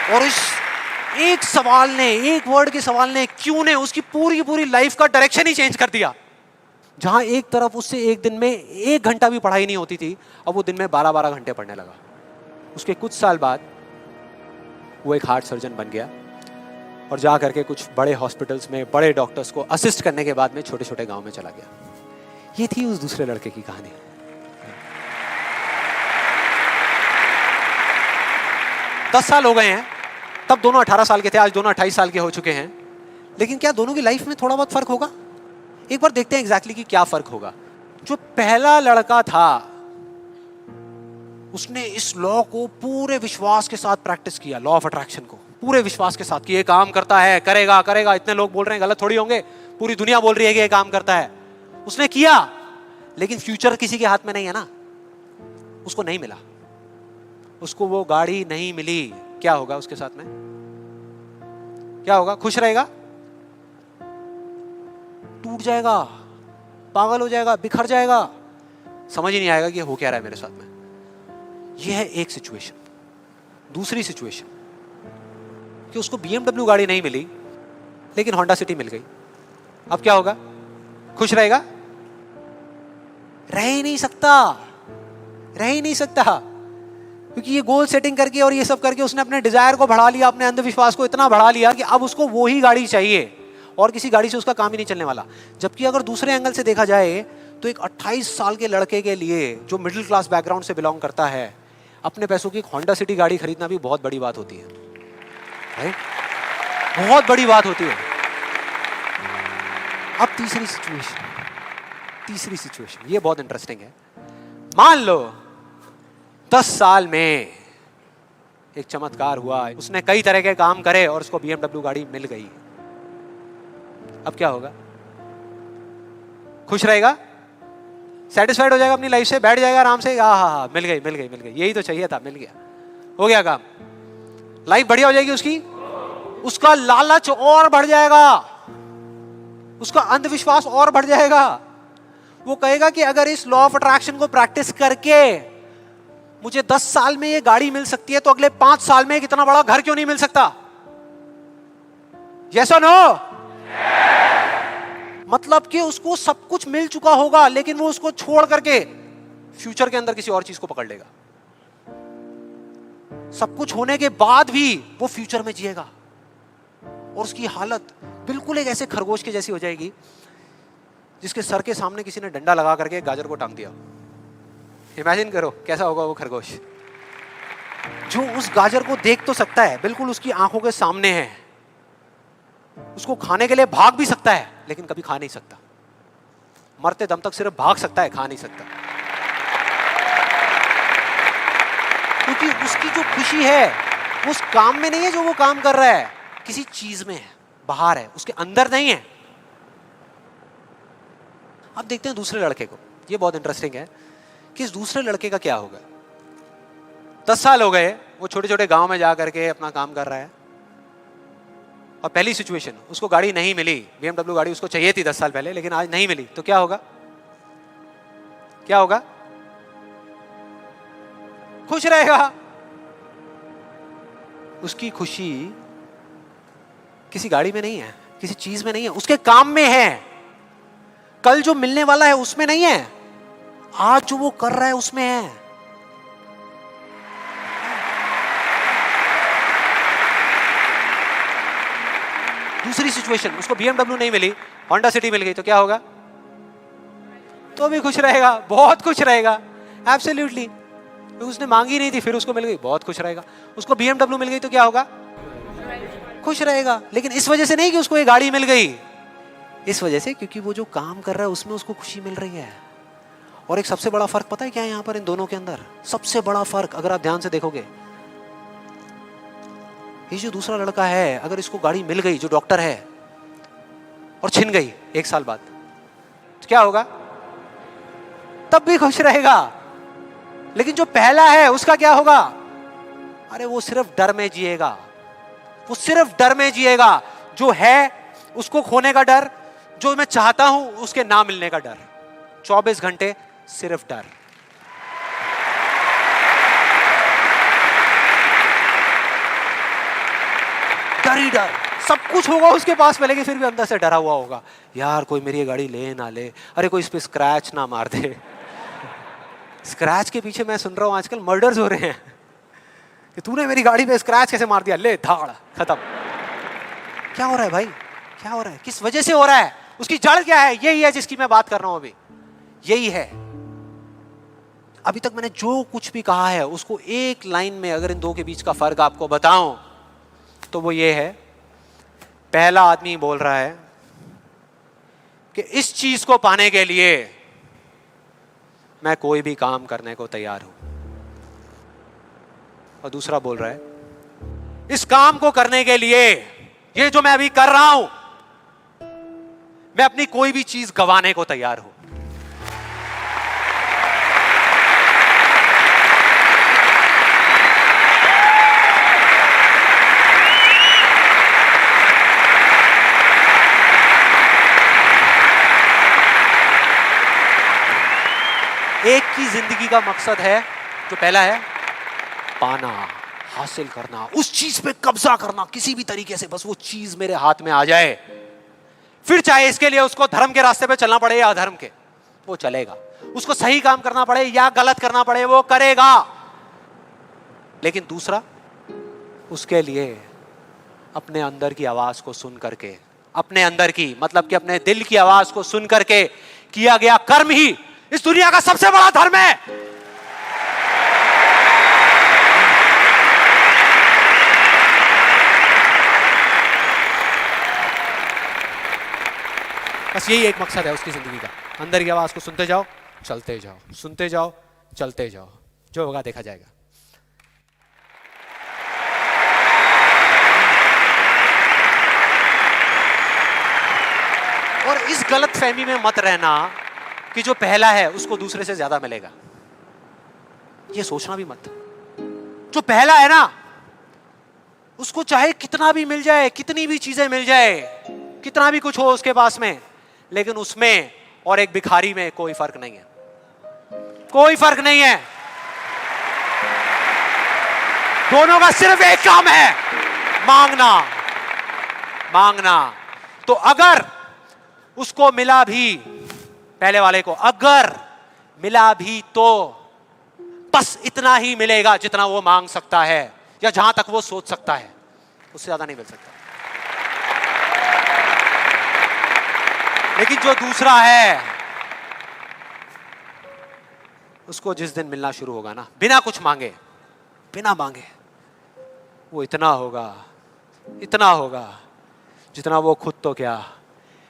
और इस एक सवाल ने, एक वर्ड के सवाल ने, क्यों ने, उसकी पूरी पूरी लाइफ का डायरेक्शन ही चेंज कर दिया। जहां एक तरफ उससे एक दिन में 1 घंटा भी पढ़ाई नहीं होती थी, अब वो दिन में 12-12 घंटे पढ़ने लगा। उसके कुछ साल बाद वो एक हार्ट सर्जन बन गया और जा करके कुछ बड़े हॉस्पिटल्स में बड़े डॉक्टर्स को असिस्ट करने के बाद में छोटे छोटे गांव में चला गया। ये थी उस दूसरे लड़के की कहानी। 10 साल हो गए हैं, तब दोनों 18 साल के थे, आज दोनों 28 साल के हो चुके हैं। लेकिन क्या दोनों की लाइफ में थोड़ा बहुत फर्क होगा? एक बार देखते हैं एग्जैक्टली कि क्या फर्क होगा। जो पहला लड़का था उसने इस लॉ को पूरे विश्वास के साथ प्रैक्टिस किया, लॉ ऑफ अट्रैक्शन को पूरे विश्वास के साथ कि ये काम करता है, करेगा करेगा, इतने लोग बोल रहे हैं गलत थोड़ी होंगे, पूरी दुनिया बोल रही है कि ये काम करता है। उसने किया, लेकिन फ्यूचर किसी के हाथ में नहीं है ना, उसको नहीं मिला, उसको वो गाड़ी नहीं मिली। क्या होगा उसके साथ में? क्या होगा? खुश रहेगा? टूट जाएगा, पागल हो जाएगा, बिखर जाएगा, समझ ही नहीं आएगा कि हो क्या रहा है मेरे साथ में। यह है एक सिचुएशन। दूसरी सिचुएशन कि उसको BMW गाड़ी नहीं मिली लेकिन होंडा सिटी मिल गई। अब क्या होगा? खुश रहेगा? रह ही नहीं सकता, रह ही नहीं सकता, क्योंकि ये गोल सेटिंग करके और ये सब करके उसने अपने डिजायर को बढ़ा लिया, अपने अंधविश्वास को इतना बढ़ा लिया कि अब उसको वो ही गाड़ी चाहिए और किसी गाड़ी से उसका काम ही नहीं चलने वाला। जबकि अगर दूसरे एंगल से देखा जाए तो एक 28 साल के लड़के के लिए जो मिडिल क्लास बैकग्राउंड से बिलोंग करता है, अपने पैसों की एक होंडा सिटी गाड़ी खरीदना भी बहुत बड़ी बात होती है, राइट? बहुत बड़ी बात होती है। अब तीसरी सिचुएशन ये बहुत इंटरेस्टिंग है। मान लो 10 साल में एक चमत्कार हुआ, उसने कई तरह के काम करे और उसको BMW गाड़ी मिल गई। अब क्या होगा? खुश रहेगा? सेटिस्फाइड हो जाएगा अपनी लाइफ से, बैठ जाएगा आराम से, हाँ, मिल गई, यही तो चाहिए था, मिल गया, हो गया काम, लाइफ बढ़िया हो जाएगी उसकी। उसका लालच और बढ़ जाएगा, उसका अंधविश्वास और बढ़ जाएगा। वो कहेगा कि अगर इस लॉ ऑफ अट्रैक्शन को प्रैक्टिस करके मुझे 10 साल में ये गाड़ी मिल सकती है तो अगले 5 साल में कितना बड़ा घर क्यों नहीं मिल सकता? यस और नो? मतलब कि उसको सब कुछ मिल चुका होगा लेकिन वो उसको छोड़ करके फ्यूचर के अंदर किसी और चीज को पकड़ लेगा। सब कुछ होने के बाद भी वो फ्यूचर में जिएगा और उसकी हालत बिल्कुल एक ऐसे खरगोश के जैसी हो जाएगी जिसके सर के सामने किसी ने डंडा लगा करके गाजर को टांग दिया। इमेजिन करो कैसा होगा वो खरगोश, जो उस गाजर को देख तो सकता है, बिल्कुल उसकी आंखों के सामने है, उसको खाने के लिए भाग भी सकता है लेकिन कभी खा नहीं सकता, मरते दम तक सिर्फ भाग सकता है, खा नहीं सकता। क्योंकि उसकी जो खुशी है वो उस काम में नहीं है जो वो काम कर रहा है, किसी चीज में है, बाहर है, उसके अंदर नहीं है। अब देखते हैं दूसरे लड़के को। ये बहुत इंटरेस्टिंग है कि इस दूसरे लड़के का क्या होगा। 10 साल हो गए, वो छोटे छोटे गांव में जा करके अपना काम कर रहा है और पहली सिचुएशन, उसको गाड़ी नहीं मिली, BMW गाड़ी उसको चाहिए थी 10 साल पहले लेकिन आज नहीं मिली, तो क्या होगा? क्या होगा? खुश रहेगा। उसकी खुशी किसी गाड़ी में नहीं है, किसी चीज में नहीं है, उसके काम में है। कल जो मिलने वाला है उसमें नहीं है, आज जो वो कर रहा है उसमें है। दूसरी सिचुएशन, उसको BMW नहीं मिली, होंडा सिटी मिल गई, तो क्या होगा? तो भी खुश रहेगा, बहुत खुश रहेगा, एब्सोल्युटली। उसने मांगी नहीं थी, फिर उसको मिल गई, बहुत खुश रहेगा। उसको BMW मिल गई तो क्या होगा? खुश रहेगा। लेकिन इस वजह से नहीं कि उसको ये गाड़ी मिल गई, इस वजह से क्योंकि वो जो काम कर रहा है उसमें उसको खुशी मिल रही है। और एक सबसे बड़ा फर्क पता है क्या है यहां पर इन दोनों के अंदर? सबसे बड़ा फर्क अगर आप ध्यान से देखोगे, ये जो दूसरा लड़का है, अगर इसको गाड़ी मिल गई, जो डॉक्टर है, और छिन गई 1 साल बाद, तो क्या होगा? तब भी खुश रहेगा। लेकिन जो पहला है उसका क्या होगा? अरे वो सिर्फ डर में जिएगा, वो सिर्फ डर में जिएगा। जो है उसको खोने का डर, जो मैं चाहता हूं उसके ना मिलने का डर, 24 घंटे सिर्फ डर। डर ही डर, सब कुछ होगा उसके पास में लेकिन फिर भी अंदर से डरा हुआ होगा, यार कोई मेरी गाड़ी ले ना ले, अरे कोई इस पे स्क्रैच ना मार दे। स्क्रैच के पीछे मैं सुन रहा हूं आजकल मर्डर्स हो रहे हैं कि तूने मेरी गाड़ी पे स्क्रैच कैसे मार दिया, ले धाड़, खत्म। क्या हो रहा है भाई? क्या हो रहा है? किस वजह से हो रहा है? उसकी जड़ क्या है? यही है जिसकी मैं बात कर रहा हूं अभी, यही है। अभी तक मैंने जो कुछ भी कहा है उसको एक लाइन में अगर इन दो के बीच का फर्क आपको बताऊं तो वो ये है, पहला आदमी बोल रहा है कि इस चीज को पाने के लिए मैं कोई भी काम करने को तैयार हूं। और दूसरा बोल रहा है, इस काम को करने के लिए, ये जो मैं अभी कर रहा हूं, मैं अपनी कोई भी चीज गंवाने को तैयार हूं। एक की जिंदगी का मकसद है, जो पहला है पाना, हासिल करना, उस चीज पे कब्जा करना किसी भी तरीके से, बस वो चीज मेरे हाथ में आ जाए। फिर चाहे इसके लिए उसको धर्म के रास्ते पे चलना पड़े या अधर्म के, वो चलेगा। उसको सही काम करना पड़े या गलत करना पड़े, वो करेगा। लेकिन दूसरा, उसके लिए अपने अंदर की आवाज को सुन करके, अपने अंदर की मतलब कि अपने दिल की आवाज को सुन करके किया गया कर्म ही इस दुनिया का सबसे बड़ा धर्म है। बस यही एक मकसद है उसकी जिंदगी का, अंदर की आवाज को सुनते जाओ, चलते जाओ, सुनते जाओ, चलते जाओ, जो होगा देखा जाएगा। और इस गलत फहमी में मत रहना कि जो पहला है उसको दूसरे से ज्यादा मिलेगा। ये सोचना भी मत। जो पहला है ना, उसको चाहे कितना भी मिल जाए, कितनी भी चीजें मिल जाए, कितना भी कुछ हो उसके पास में, लेकिन उसमें और एक भिखारी में कोई फर्क नहीं है। कोई फर्क नहीं है। दोनों का सिर्फ एक काम है, मांगना। मांगना। तो अगर उसको मिला भी, पहले वाले को अगर मिला भी, तो बस इतना ही मिलेगा जितना वो मांग सकता है या जहां तक वो सोच सकता है, उससे ज्यादा नहीं मिल सकता। लेकिन जो दूसरा है, उसको जिस दिन मिलना शुरू होगा ना, बिना कुछ मांगे, बिना मांगे, वो इतना होगा जितना वो खुद तो क्या,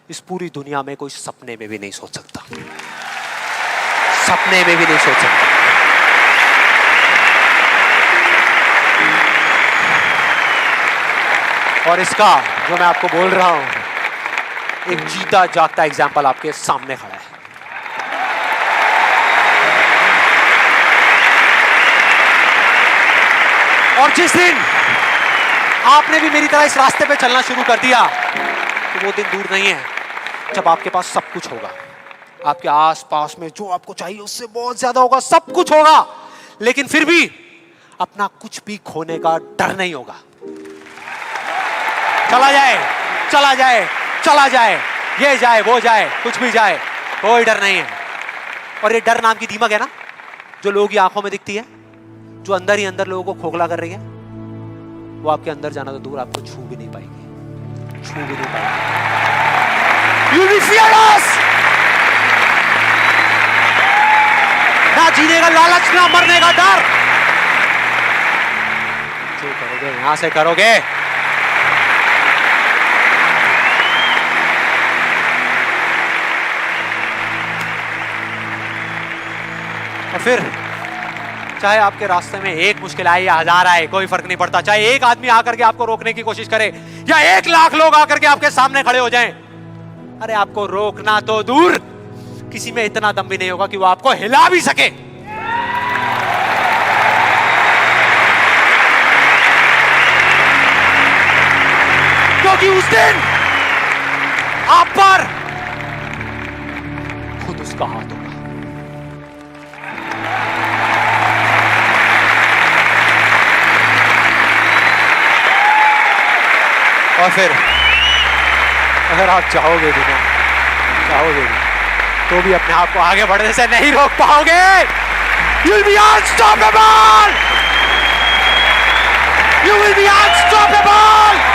इस पूरी दुनिया में कोई सपने में भी नहीं सोच सकता। सपने में भी नहीं सोच सकता। और इसका जो मैं आपको बोल रहा हूं, एक जीता जागता एग्जाम्पल आपके सामने खड़ा है। और जिस दिन आपने भी मेरी तरह इस रास्ते पे चलना शुरू कर दिया, तो वो दिन दूर नहीं है जब आपके पास सब कुछ होगा। आपके आसपास में जो आपको चाहिए उससे बहुत ज्यादा होगा, सब कुछ होगा, लेकिन फिर भी अपना कुछ भी खोने का डर नहीं होगा। चला जाए, चला जाए, चला जाए, ये जाए, वो जाए, कुछ भी जाए, कोई डर नहीं है। और ये डर नाम की दीमक है ना, जो लोगों की आंखों में दिखती है, जो अंदर ही अंदर लोगों को खोखला कर रही है, वो आपके अंदर जाना तो दूर, आपको छू भी नहीं पाएगी, छू भी नहीं पाएगी। You will be fearless। ना जीने का लालच, ना मरने का डर। जो करोगे यहां से करोगे। और फिर चाहे आपके रास्ते में एक मुश्किल आए या 1000 आए, कोई फर्क नहीं पड़ता। चाहे एक आदमी आकर के आपको रोकने की कोशिश करे या 1 लाख लोग आकर के आपके सामने खड़े हो जाएं, अरे आपको रोकना तो दूर, किसी में इतना दम भी नहीं होगा कि वो आपको हिला भी सके। क्योंकि उस दिन आप पर खुद उसका हाथ होगा। और फिर अगर आप चाहोगे भी ना, चाहोगे भी, तो भी अपने आप को आगे बढ़ने से नहीं रोक पाओगे। You will be unstoppable! You will be unstoppable!